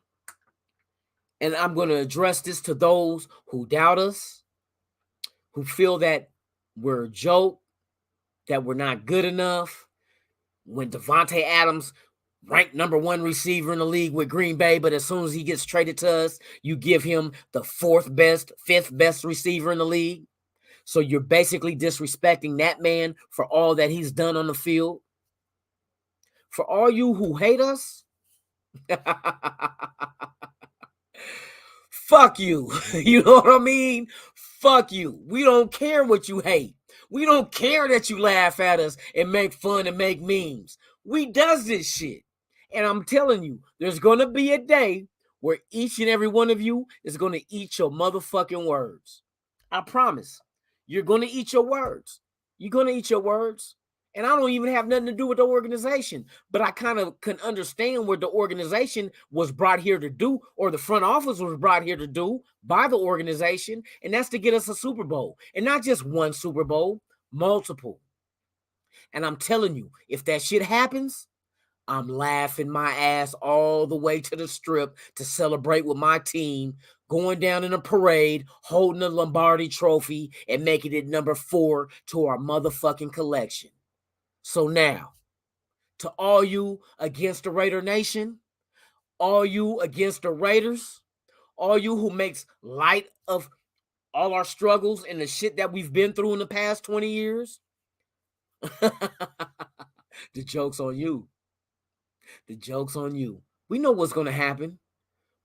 And I'm going to address this to those who doubt us, who feel that we're a joke, that we're not good enough. When Devontae Adams ranked number 1 receiver in the league with Green Bay, but as soon as he gets traded to us, you give him the 5th best receiver in the league. So you're basically disrespecting that man for all that he's done on the field. For all you who hate us, fuck you. You know what I mean? Fuck you. We don't care what you hate. We don't care that you laugh at us and make fun and make memes. We does this shit. And I'm telling you, there's going to be a day where each and every one of you is going to eat your motherfucking words. I promise. You're going to eat your words. You're going to eat your words. And I don't even have nothing to do with the organization. But I kind of can understand what the organization was brought here to do, or the front office was brought here to do by the organization. And that's to get us a Super Bowl. And not just one Super Bowl, multiple. And I'm telling you, if that shit happens, I'm laughing my ass all the way to the strip to celebrate with my team, going down in a parade, holding the Lombardi trophy, and making it number 4 to our motherfucking collection. So now, to all you against the Raider Nation, all you against the Raiders, all you who makes light of all our struggles and the shit that we've been through in the past 20 years, the joke's on you. The joke's on you. We know what's going to happen.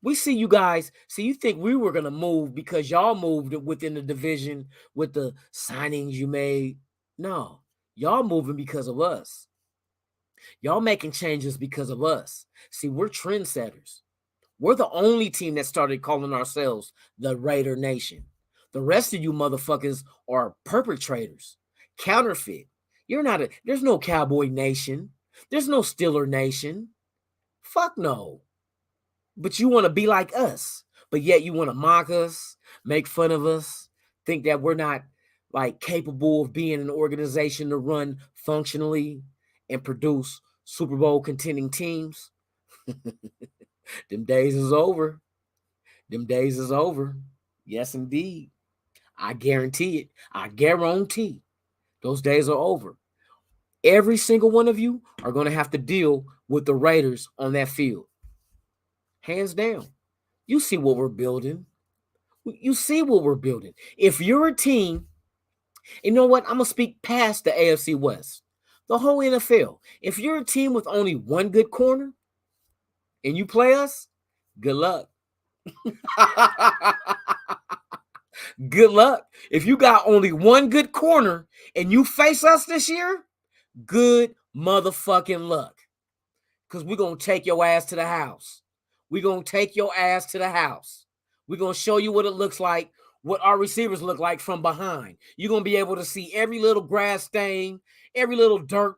We see you guys. See, you think we were going to move because y'all moved within the division with the signings you made. No, y'all moving because of us. Y'all making changes because of us. See, we're trendsetters. We're the only team that started calling ourselves the Raider Nation. The rest of you motherfuckers are perpetrators, counterfeit. There's no Cowboy Nation. There's no Steeler Nation. Fuck no. But you want to be like us, but yet you want to mock us, make fun of us, think that we're not like capable of being an organization to run functionally and produce Super Bowl contending teams. Them days is over. Them days is over. Yes, indeed. I guarantee it. I guarantee those days are over. Every single one of you are going to have to deal with the Raiders on that field. Hands down. You see what we're building. You see what we're building. If you're a team, you know what? I'm going to speak past the AFC West. The whole NFL. If you're a team with only one good corner and you play us, good luck. Good luck. If you got only one good corner and you face us this year, good motherfucking luck. Because we're going to take your ass to the house. We're going to take your ass to the house. We're going to show you what it looks like, what our receivers look like from behind. You're going to be able to see every little grass stain, every little dirt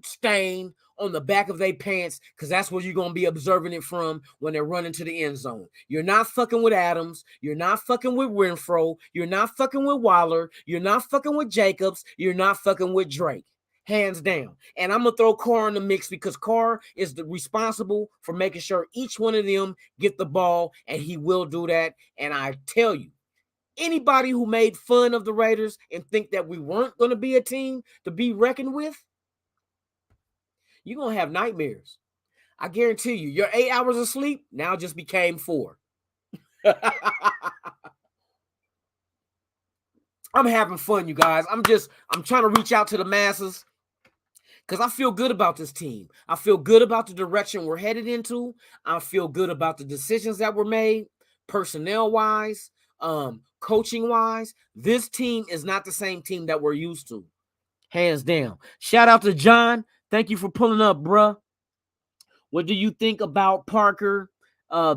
stain on the back of their pants, because that's where you're going to be observing it from when they're running to the end zone. You're not fucking with Adams. You're not fucking with Renfro. You're not fucking with Waller. You're not fucking with Jacobs. You're not fucking with Drake. Hands down. And I'm going to throw Carr in the mix because Carr is responsible for making sure each one of them get the ball, and he will do that. And I tell you, anybody who made fun of the Raiders and think that we weren't going to be a team to be reckoned with, you're going to have nightmares. I guarantee you, your 8 hours of sleep now just became 4. I'm having fun, you guys. I'm trying to reach out to the masses because I feel good about this team. I feel good about the direction we're headed into. I feel good about the decisions that were made, personnel-wise, coaching-wise. This team is not the same team that we're used to. Hands down. Shout out to John. Thank you for pulling up, bruh. What do you think about Parker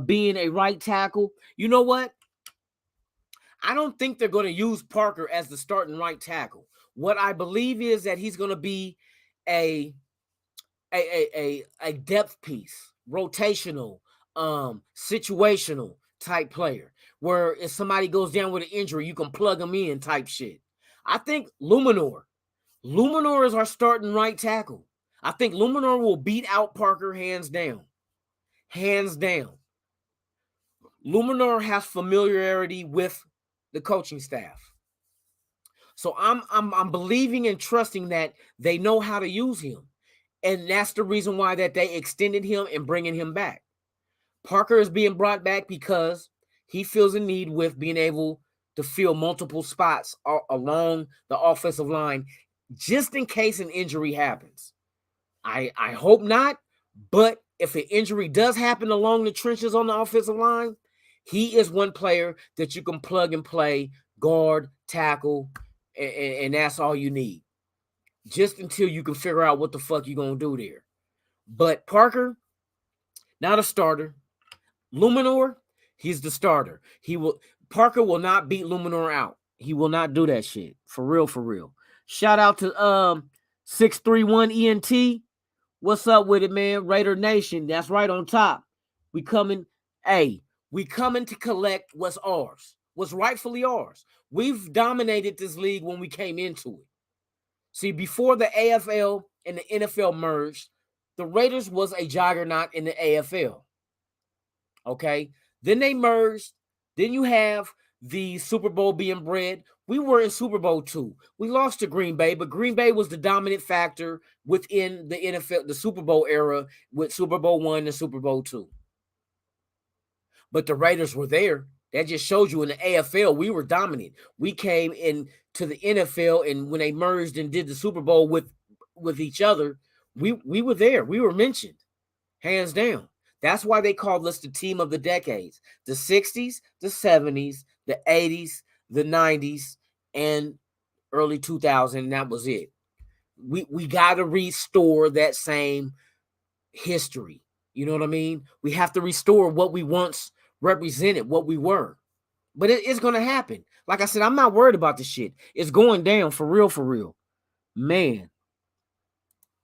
being a right tackle? You know what? I don't think they're going to use Parker as the starting right tackle. What I believe is that he's going to be a depth piece, rotational, situational type player, where if somebody goes down with an injury, you can plug them in type shit. I think Luminor is our starting right tackle. I think Luminor will beat out Parker hands down. Hands down. Luminor has familiarity with the coaching staff. So I'm believing and trusting that they know how to use him. And that's the reason why that they extended him and bringing him back. Parker is being brought back because he feels a need with being able to fill multiple spots along the offensive line just in case an injury happens. I hope not, but if an injury does happen along the trenches on the offensive line, he is one player that you can plug and play, guard, tackle, and that's all you need. Just until you can figure out what the fuck you're going to do there. But Parker, not a starter. Luminor, he's the starter. Parker will not beat Luminor out. He will not do that shit. For real, for real. Shout out to 631 ENT. What's up with it, man? Raider Nation. That's right on top. We coming to collect what's ours, what's rightfully ours. We've dominated this league when we came into it. See, before the AFL and the NFL merged, the Raiders was a juggernaut in the AFL. Okay? Then they merged. Then you have the Super Bowl being bred. We were in Super Bowl 2. We lost to Green Bay, but Green Bay was the dominant factor within the NFL, the Super Bowl era, with Super Bowl 1 and Super Bowl 2. But the Raiders were there. That just shows you in the AFL, we were dominant. We came into the NFL, and when they merged and did the Super Bowl with each other, we were there. We were mentioned, hands down. That's why they called us the team of the decades. The 60s, the 70s, the 80s, the 90s, and early 2000, and that was it. We got to restore that same history. You know what I mean? We have to restore what we once represented, what we were. But it's going to happen. Like I said, I'm not worried about this shit. It's going down for real, for real. Man,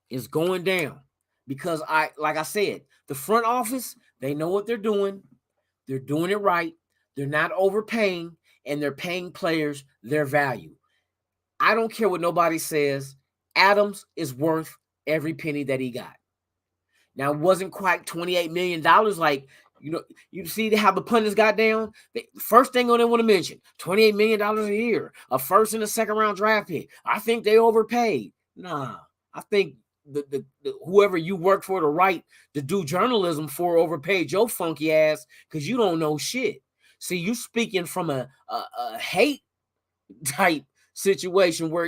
it's going down. because like I said, the front office, they know what they're doing. They're doing it right. They're not overpaying, and they're paying players their value. I don't care what nobody says. Adams is worth every penny that he got. Now, it wasn't quite $28 million. Like, you see how the pundits got down? The first thing they want to mention, $28 million a year, a first and a second round draft pick. I think they overpaid. Nah, I think the whoever you work for the right to do journalism for overpaid your funky ass because you don't know shit. See, you speaking from a hate type situation where,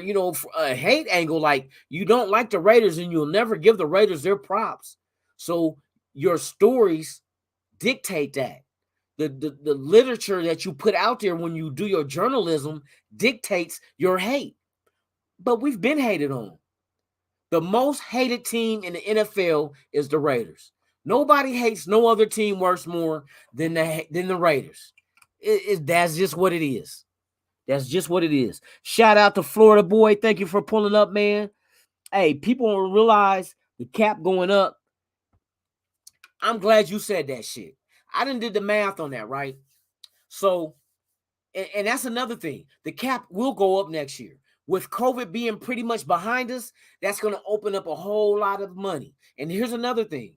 a hate angle, like you don't like the Raiders and you'll never give the Raiders their props. So your stories dictate that. The literature that you put out there when you do your journalism dictates your hate. But we've been hated on. The most hated team in the NFL is the Raiders. Nobody hates no other team worse more than the Raiders. That's just what it is. That's just what it is. Shout out to Florida Boy. Thank you for pulling up, man. Hey, people don't realize the cap going up. I'm glad you said that shit. I done did the math on that, right? So, and that's another thing. The cap will go up next year. With COVID being pretty much behind us, that's going to open up a whole lot of money. And here's another thing.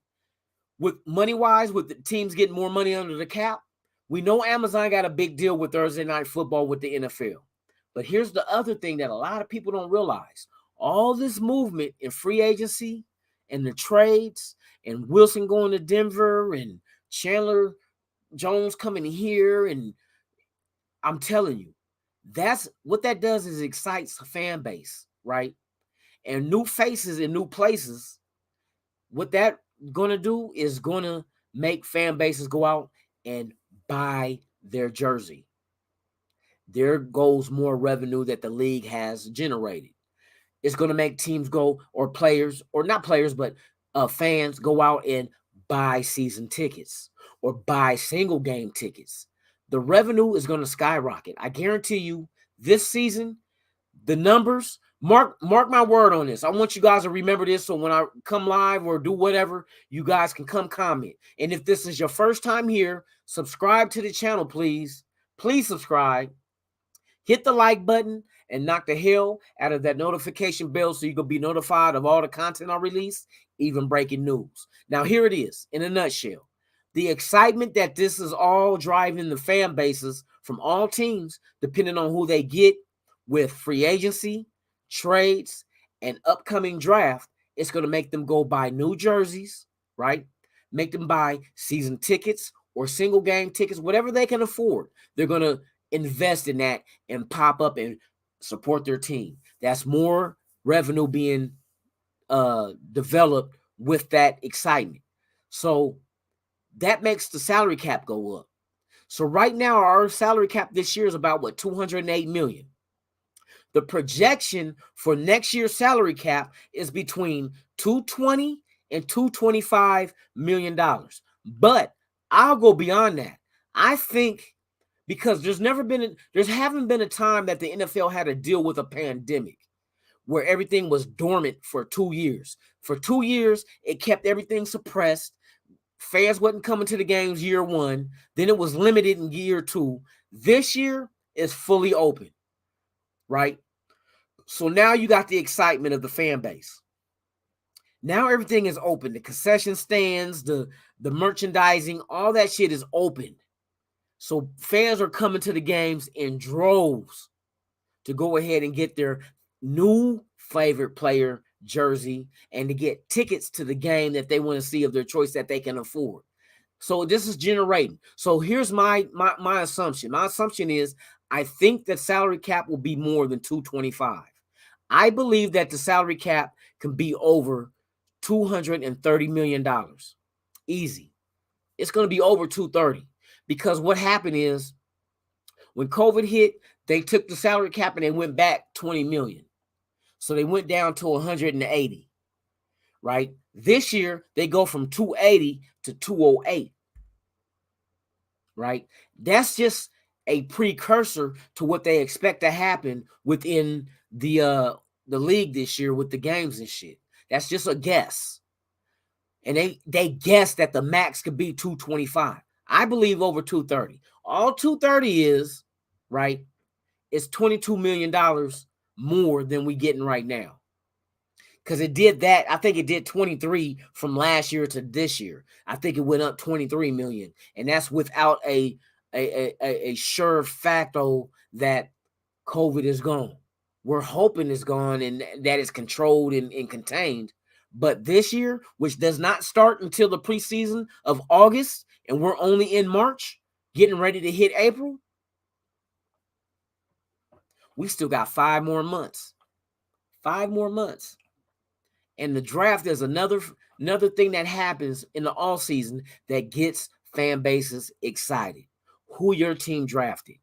With money-wise, with the teams getting more money under the cap, we know Amazon got a big deal with Thursday Night Football with the NFL. But here's the other thing that a lot of people don't realize. All this movement in free agency and the trades and Wilson going to Denver and Chandler Jones coming here, and I'm telling you, that's what that does is excites a fan base, right? And new faces in new places. What that gonna do is gonna make fan bases go out and buy their jersey. There goes more revenue that the league has generated. It's going to make teams go, or players, or not players, but fans go out and buy season tickets or buy single game tickets. The revenue is going to skyrocket. I guarantee you this season, the numbers, mark my word on this. I want you guys to remember this so when I come live or do whatever, you guys can come comment. And if this is your first time here, subscribe to the channel, please. Please subscribe. Hit the like button and knock the hell out of that notification bell so you can be notified of all the content I release, even breaking news. Now, here it is in a nutshell. The excitement that this is all driving the fan bases from all teams, depending on who they get with free agency, trades, and upcoming draft, it's going to make them go buy new jerseys, right? Make them buy season tickets or single game tickets, whatever they can afford. They're going to invest in that and pop up and support their team. That's more revenue being developed with that excitement. So that makes the salary cap go up. So right now our salary cap this year is about $208 million. The projection for next year's salary cap is between $220 and $225 million. But I'll go beyond that. I think because there haven't been a time that the NFL had to deal with a pandemic where everything was dormant for 2 years. For 2 years, it kept everything suppressed. Fans wasn't coming to the games year one. Then it was limited in year two. This year is fully open, right? So now you got the excitement of the fan base. Now everything is open. The concession stands, the merchandising, all that shit is open. So fans are coming to the games in droves to go ahead and get their new favorite player jersey and to get tickets to the game that they want to see of their choice that they can afford. So this is generating. So here's my assumption. My assumption is I think that salary cap will be more than 225. I believe that the salary cap can be over $230 million. Easy. It's going to be over 230. Because what happened is when COVID hit, they took the salary cap and they went back 20 million. So they went down to 180, right? This year, they go from 280 to 208, right? That's just a precursor to what they expect to happen within the league this year with the games and shit. That's just a guess. and they guessed that the max could be 225. I believe over 230. All 230 is, right, is $22 million more than we getting right now. Because it did that. I think it did 23 from last year to this year. I think it went up 23 million. And that's without a sure facto that COVID is gone. We're hoping it's gone and that it's controlled and contained. But this year, which does not start until the preseason of August, and we're only in March, getting ready to hit April, we still got 5 more months. 5 more months. And the draft is another thing that happens in the off season that gets fan bases excited. Who your team drafted.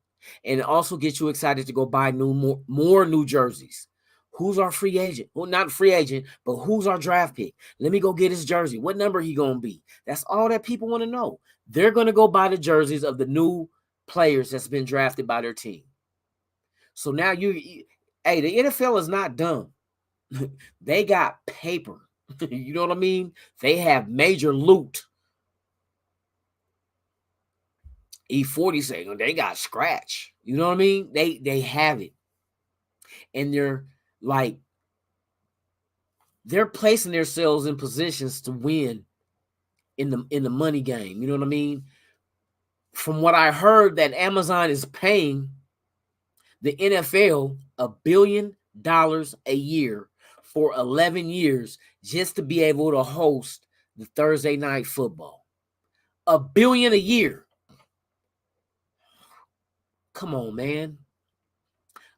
And it also gets you excited to go buy more new jerseys. Who's our free agent? Well, not free agent, but who's our draft pick? Let me go get his jersey. What number he going to be? That's all that people want to know. They're going to go buy the jerseys of the new players that's been drafted by their team. So now hey, the NFL is not dumb. They got paper. You know what I mean? They have major loot. E40 saying they got scratch. You know what I mean? They have it. And they're placing themselves in positions to win in the money game. You know what I mean? From what I heard, that Amazon is paying the NFL $1 billion a year for 11 years just to be able to host the Thursday night football. $1 billion a year. Come on, man.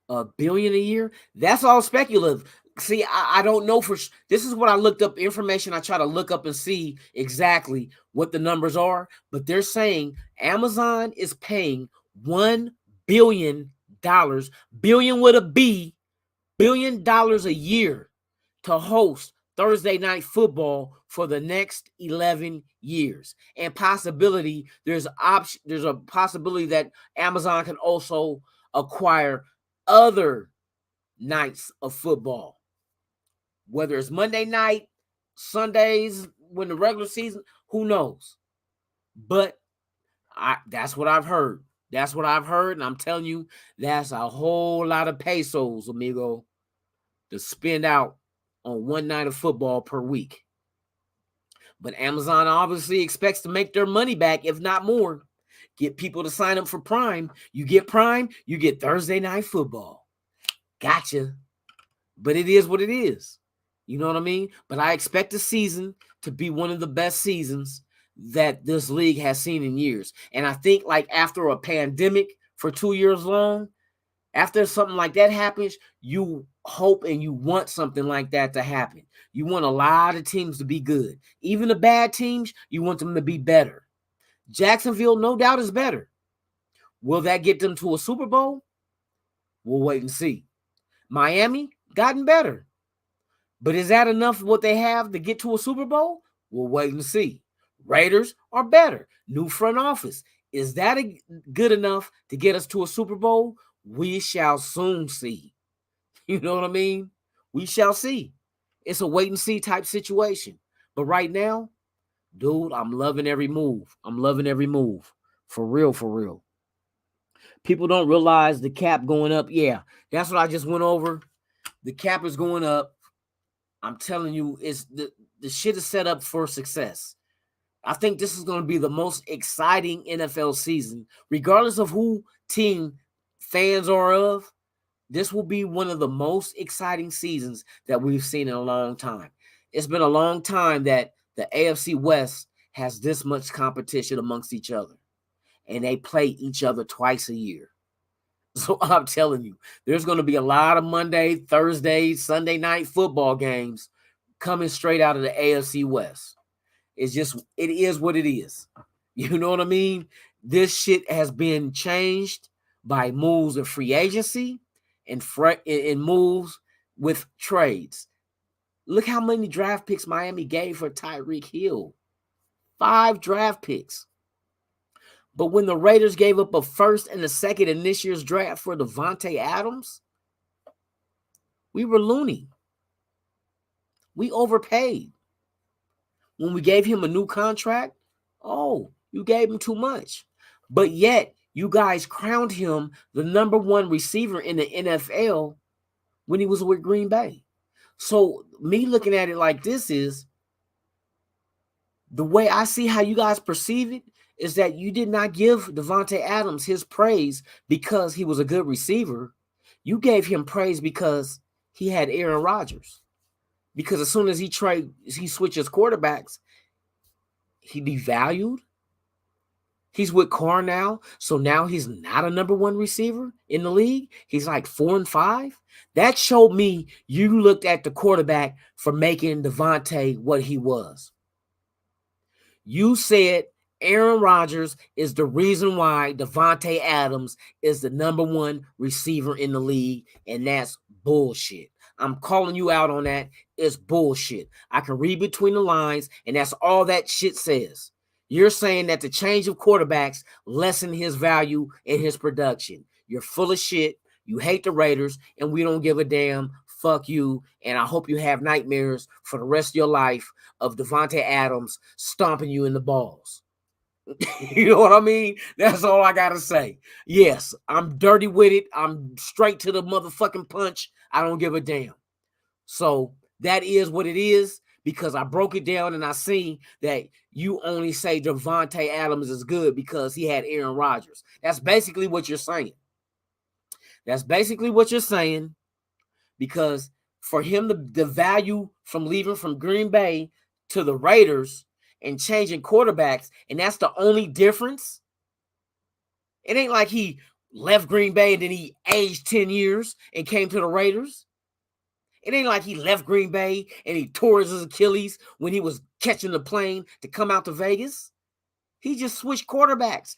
$1 billion a year? That's all speculative. See, I don't know this is what I looked up information. I try to look up and see exactly what the numbers are, but they're saying Amazon is paying $1 billion, billion with a B, $1 billion a year to host Thursday night football for the next 11 years. And there's a possibility that Amazon can also acquire other nights of football, whether it's Monday night, Sundays, when the regular season, who knows? But that's what I've heard. That's what I've heard, and I'm telling you, that's a whole lot of pesos, amigo, to spend out on one night of football per week. But Amazon obviously expects to make their money back, if not more. Get people to sign up for Prime. You get Prime, you get Thursday night football. Gotcha. But it is what it is. You know what I mean? But I expect the season to be one of the best seasons that this league has seen in years. And I think after a pandemic for 2 years long, after something like that happens, you hope and you want something like that to happen. You want a lot of teams to be good. Even the bad teams, you want them to be better. Jacksonville, no doubt, is better. Will that get them to a Super Bowl? We'll wait and see. Miami, gotten better. But is that enough what they have to get to a Super Bowl? We'll wait and see. Raiders are better. New front office. Is that good enough to get us to a Super Bowl? We shall soon see. You know what I mean? We shall see. It's a wait and see type situation. But right now, dude, I'm loving every move. I'm loving every move. For real, for real. People don't realize the cap going up. Yeah, that's what I just went over. The cap is going up. I'm telling you, it's the shit is set up for success. I think this is going to be the most exciting NFL season, regardless of who team fans are of. This will be one of the most exciting seasons that we've seen in a long time. It's been a long time that the AFC West has this much competition amongst each other, and they play each other twice a year. So I'm telling you, there's going to be a lot of Monday, Thursday, Sunday night football games coming straight out of the AFC West. It is what it is. You know what I mean? This shit has been changed by moves of free agency and moves with trades. Look how many draft picks Miami gave for Tyreek Hill. 5 draft picks. But when the Raiders gave up a first and a second in this year's draft for Devontae Adams, we were loony. We overpaid. when we gave him a new contract, oh, you gave him too much. But yet, you guys crowned him the #1 receiver in the NFL when he was with Green Bay. So me looking at it like this is, the way I see how you guys perceive it is that you did not give Davante Adams his praise because he was a good receiver. You gave him praise because he had Aaron Rodgers. Because as soon as he switches quarterbacks, he devalued. He's with Carr now, so now he's not a #1 receiver in the league. He's like 4 and 5. That showed me you looked at the quarterback for making Davante what he was. You said Aaron Rodgers is the reason why Davante Adams is the #1 receiver in the league, and that's bullshit. I'm calling you out on that. It's bullshit. I can read between the lines, and that's all that shit says. You're saying that the change of quarterbacks lessen his value and his production. You're full of shit. You hate the Raiders, and we don't give a damn. Fuck you, and I hope you have nightmares for the rest of your life of Davante Adams stomping you in the balls. You know what I mean? That's all I gotta say. Yes, I'm dirty with it. I'm straight to the motherfucking punch. I don't give a damn. So that is what it is, because I broke it down and I see that you only say Davante Adams is good because he had Aaron Rodgers. That's basically what you're saying. That's basically what you're saying, because for him, the value from leaving from Green Bay to the Raiders and changing quarterbacks, and that's the only difference. It ain't like he left Green Bay and then he aged 10 years and came to the Raiders. It ain't like he left Green Bay and he tore his Achilles when he was catching the plane to come out to Vegas. He just switched quarterbacks.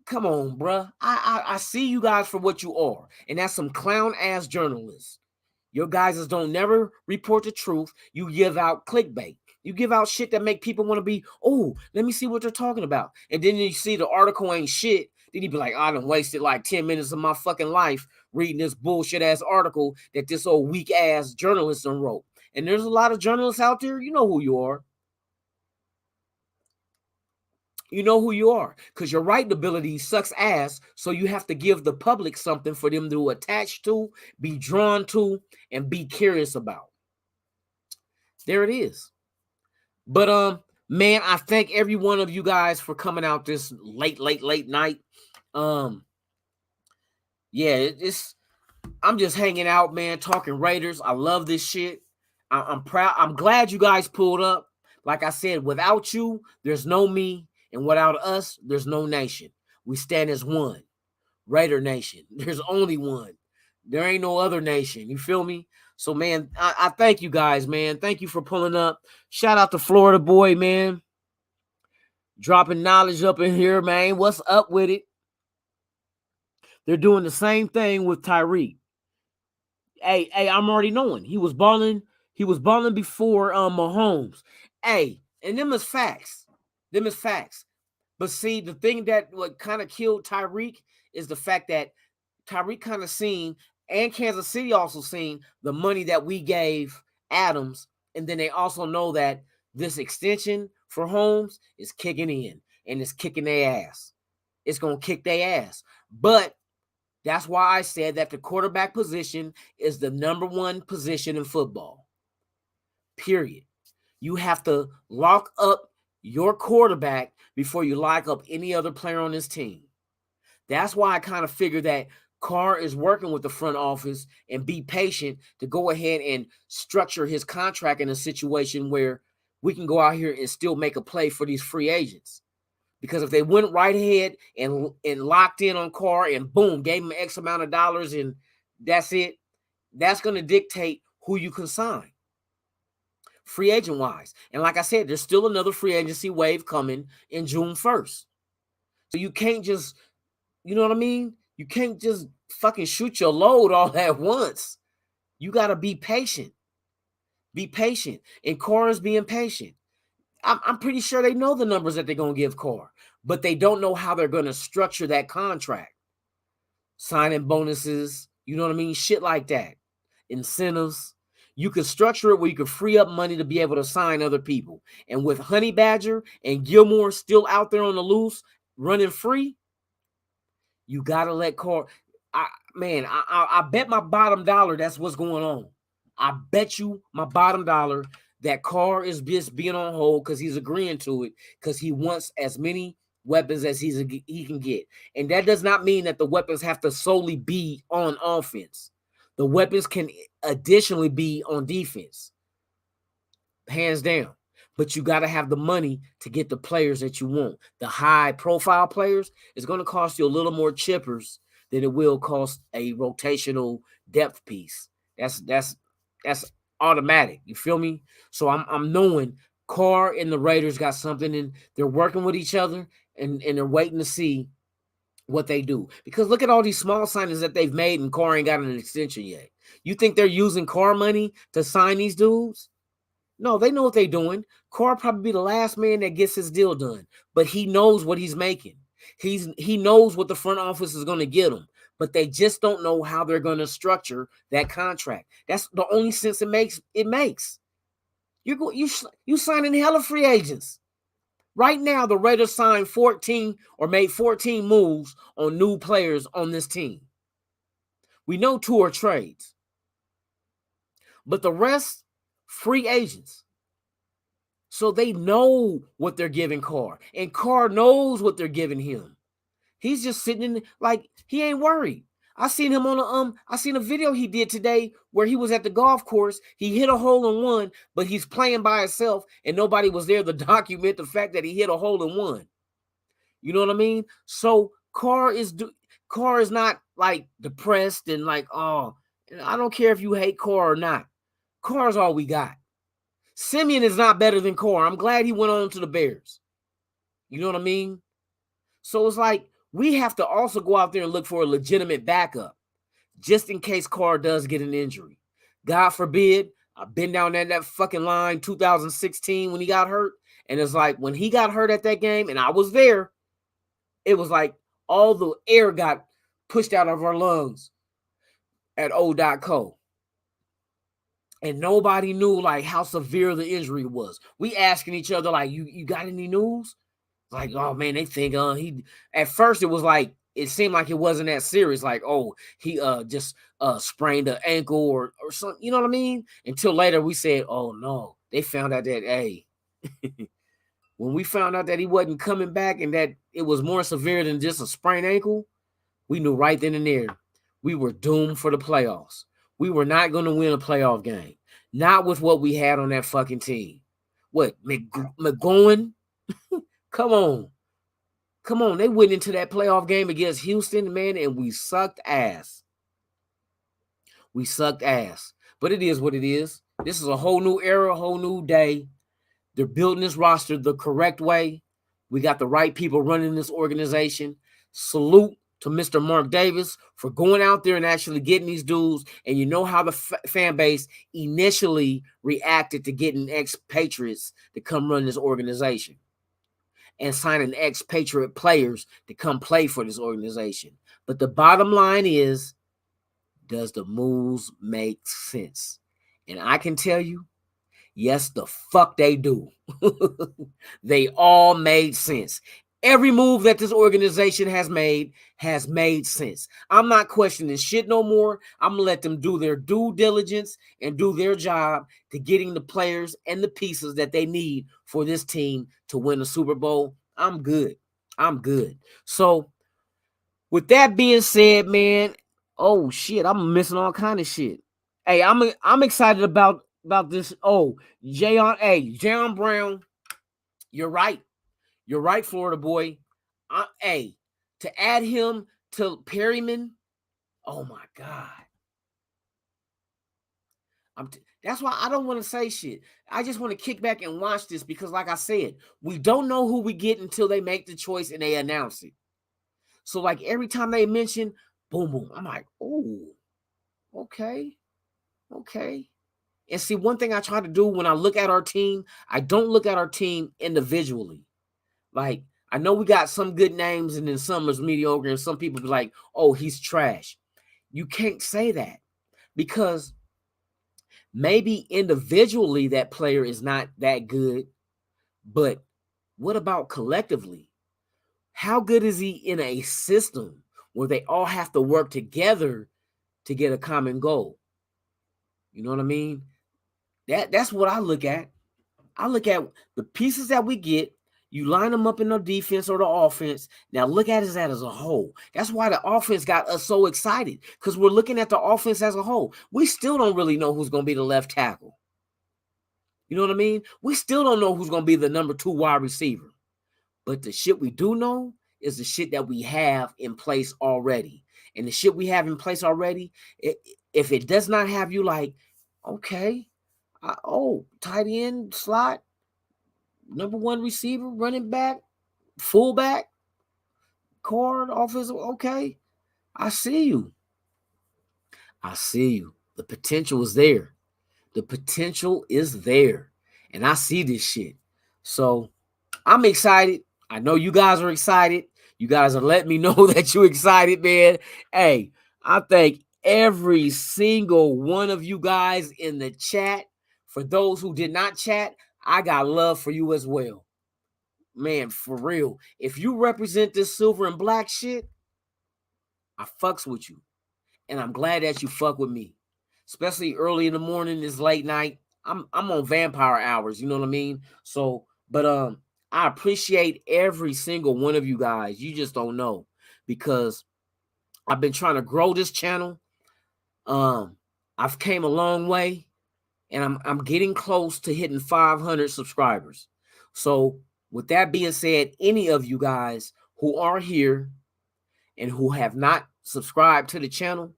Come on, bruh. I see you guys for what you are, and that's some clown-ass journalists. Your guys don't never report the truth. You give out clickbait. You give out shit that make people want to be, oh, let me see what they're talking about. And then you see the article ain't shit. Then you be like, I done wasted like 10 minutes of my fucking life reading this bullshit-ass article that this old weak-ass journalist done wrote. And there's a lot of journalists out there. You know who you are. You know who you are, because your writing ability sucks ass, so you have to give the public something for them to attach to, be drawn to, and be curious about. There it is. But man, I thank every one of you guys for coming out this late night. Yeah, I'm just hanging out, man, talking Raiders. I love this shit. I'm proud. I'm glad you guys pulled up. Like I said, without you, there's no me. And without us, there's no nation. We stand as one. Raider Nation. There's only one. There ain't no other nation. You feel me? So, man, I thank you guys, man. Thank you for pulling up. Shout out to Florida Boy, man. Dropping knowledge up in here, man. What's up with it? They're doing the same thing with Tyreek. Hey, I'm already knowing. He was balling before Mahomes. Hey, and them is facts. Them is facts. But see, the thing that what kind of killed Tyreek is the fact that Tyreek kind of seen, and Kansas City also seen, the money that we gave Adams. And then they also know that this extension for Holmes is kicking in, and it's kicking their ass. It's going to kick their ass. But that's why I said that the quarterback position is the #1 position in football. Period. You have to lock up your quarterback before you lock up any other player on this team. That's why I kind of figure that Carr is working with the front office and be patient to go ahead and structure his contract in a situation where we can go out here and still make a play for these free agents. Because if they went right ahead and locked in on Carr and boom, gave him X amount of dollars and that's it, that's going to dictate who you can sign. Free agent wise. And like I said, there's still another free agency wave coming in June 1st. So you can't just, you know what I mean? You can't just fucking shoot your load all at once. You got to be patient. Be patient. And Carr is being patient. I'm pretty sure they know the numbers that they're going to give Carr, but they don't know how they're going to structure that contract. Signing bonuses, you know what I mean? Shit like that. Incentives. You could structure it where you could free up money to be able to sign other people. And with Honey Badger and Gilmore still out there on the loose, running free, you gotta let Carr. I bet my bottom dollar that's what's going on. I bet you my bottom dollar that Carr is just being on hold because he's agreeing to it because he wants as many weapons as he can get. And that does not mean that the weapons have to solely be on offense. The weapons can additionally be on defense, hands down. But you got to have the money to get the players that you want. The high-profile players is going to cost you a little more chippers than it will cost a rotational depth piece. That's automatic. You feel me? So I'm knowing Carr and the Raiders got something, and they're working with each other, and they're waiting to see what they do. Because look at all these small signings that they've made, and Carr ain't got an extension yet. You think they're using Carr money to sign these dudes? No, they know what they're doing. Carr probably be the last man that gets his deal done, but he knows what he's making. He knows what the front office is going to get him, but they just don't know how they're going to structure that contract. That's the only sense it makes. You signing hella free agents. Right now, the Raiders signed 14 or made 14 moves on new players on this team. We know 2 are trades, but the rest, free agents. So they know what they're giving Carr, and Carr knows what they're giving him. He's just sitting in like he ain't worried. I seen him on I seen a video he did today where he was at the golf course. He hit a hole in one, but he's playing by himself, and nobody was there to document the fact that he hit a hole in one. You know what I mean? So Carr is not like depressed and like, oh, I don't care if you hate Carr or not. Carr's all we got. Simeon is not better than Carr. I'm glad he went on to the Bears. You know what I mean? So it's like we have to also go out there and look for a legitimate backup just in case Carr does get an injury. God forbid. I've been down that fucking line 2016 when he got hurt. And it's like when he got hurt at that game and I was there, it was like all the air got pushed out of our lungs at O.co. And nobody knew like how severe the injury was. We asking each other like, you got any news? Like, oh man, they think he. At first, it was like it seemed like it wasn't that serious. Like, oh, he just sprained an ankle or something. You know what I mean? Until later, we said, oh no, they found out that hey, when we found out that he wasn't coming back and that it was more severe than just a sprained ankle, we knew right then and there we were doomed for the playoffs. We were not going to win a playoff game. Not with what we had on that fucking team. What, McGowan? Come on. They went into that playoff game against Houston, man, and we sucked ass. But it is what it is. This is a whole new era, a whole new day. They're building this roster the correct way. We got the right people running this organization. Salute to Mr. Mark Davis for going out there and actually getting these dudes. And you know how the fan base initially reacted to getting expatriates to come run this organization and signing expatriate players to come play for this organization. But the bottom line is, does the moves make sense? And I can tell you, yes, the fuck they do. They all made sense. Every move that this organization has made sense. I'm not questioning shit no more. I'm going to let them do their due diligence and do their job to getting the players and the pieces that they need for this team to win the Super Bowl. I'm good. So with that being said, man, oh shit, I'm missing all kind of shit. Hey, I'm excited about this. Oh, Jayon Brown, you're right. You're right, Florida boy. To add him to Perryman, oh my God. That's why I don't want to say shit. I just want to kick back and watch this because, like I said, we don't know who we get until they make the choice and they announce it. So, like, every time they mention, boom, boom, I'm like, oh, okay. And see, one thing I try to do when I look at our team, I don't look at our team individually. Like, I know we got some good names and then some is mediocre and some people be like, oh, he's trash. You can't say that because Maybe individually that player is not that good, but what about collectively? How good is he in a system where they all have to work together to get a common goal? You know what I mean? That's what I look at. I look at the pieces that we get. You line them up in the defense or the offense. Now look at that as a whole. That's why the offense got us so excited, because we're looking at the offense as a whole. We still don't really know who's going to be the left tackle. You know what I mean? We still don't know who's going to be the number 2 wide receiver. But the shit we do know is the shit that we have in place already. And the shit we have in place already, if it does not have you like, okay, tight end, slot, number 1 receiver, running back, fullback, guard, offensive, okay, I see you. I see you. The potential is there. The potential is there. And I see this shit. So I'm excited. I know you guys are excited. You guys are letting me know that you're excited, man. Hey, I thank every single one of you guys in the chat. For those who did not chat, I got love for you as well. Man, for real. If you represent this silver and black shit, I fucks with you. And I'm glad that you fuck with me. Especially early in the morning, this late night. I'm on vampire hours, you know what I mean? So, but I appreciate every single one of you guys. You just don't know, because I've been trying to grow this channel. I've came a long way, and I'm getting close to hitting 500 subscribers. So with that being said, any of you guys who are here and who have not subscribed to the channel,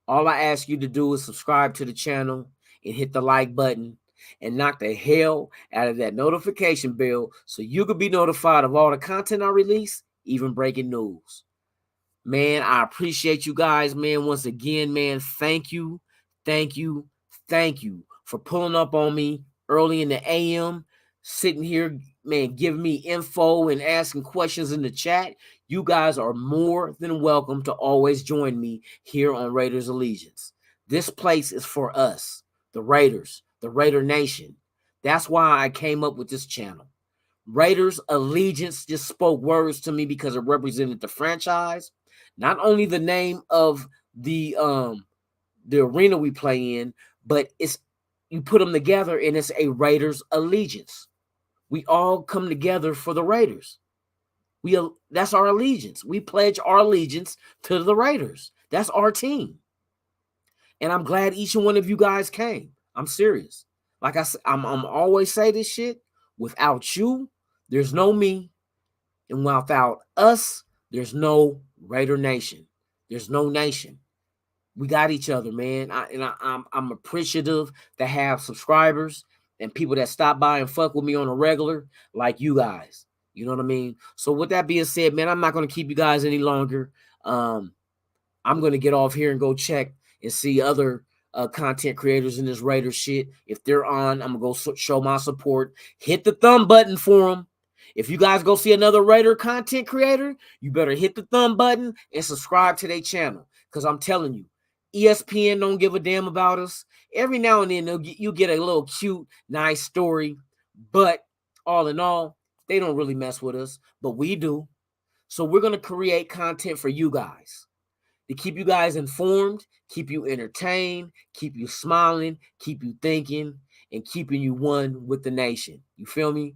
all I ask you to do is subscribe to the channel and hit the like button and knock the hell out of that notification bell so you can be notified of all the content I release, even breaking news. Man, I appreciate you guys, man. Once again, man, thank you for pulling up on me early in the AM, sitting here, man, giving me info and asking questions in the chat. You guys are more than welcome to always join me here on Raiders Allegiance. This place is for us, the Raiders, the Raider Nation. That's why I came up with this channel. Raiders Allegiance just spoke words to me because it represented the franchise, not only the name of the arena we play in, but it's, you put them together and it's a Raiders Allegiance. We all come together for the Raiders. That's our allegiance. We pledge our allegiance to the Raiders. That's our team. And I'm glad each and one of you guys came. I'm serious. Like I said, I'm always say this shit. Without you, there's no me. And without us, there's no Raider Nation. There's no nation. We got each other, man. I'm appreciative to have subscribers and people that stop by and fuck with me on a regular, like you guys. You know what I mean? So with that being said, man, I'm not going to keep you guys any longer. I'm going to get off here and go check and see other content creators in this Raider shit. If they're on, I'm going to go show my support. Hit the thumb button for them. If you guys go see another Raider content creator, you better hit the thumb button and subscribe to their channel. Because I'm telling you, ESPN don't give a damn about us. Every now and then you get a little cute, nice story. But all in all, they don't really mess with us. But we do. So we're going to create content for you guys to keep you guys informed, keep you entertained, keep you smiling, keep you thinking, and keeping you one with the nation. You feel me?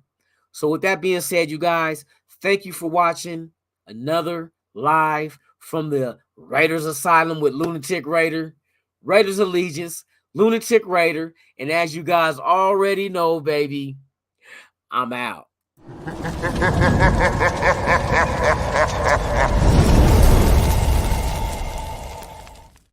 So with that being said, you guys, thank you for watching another live from the Raiders Asylum with Lunatic Raider, Raiders Allegiance, Lunatic Raider. And as you guys already know, baby, I'm out.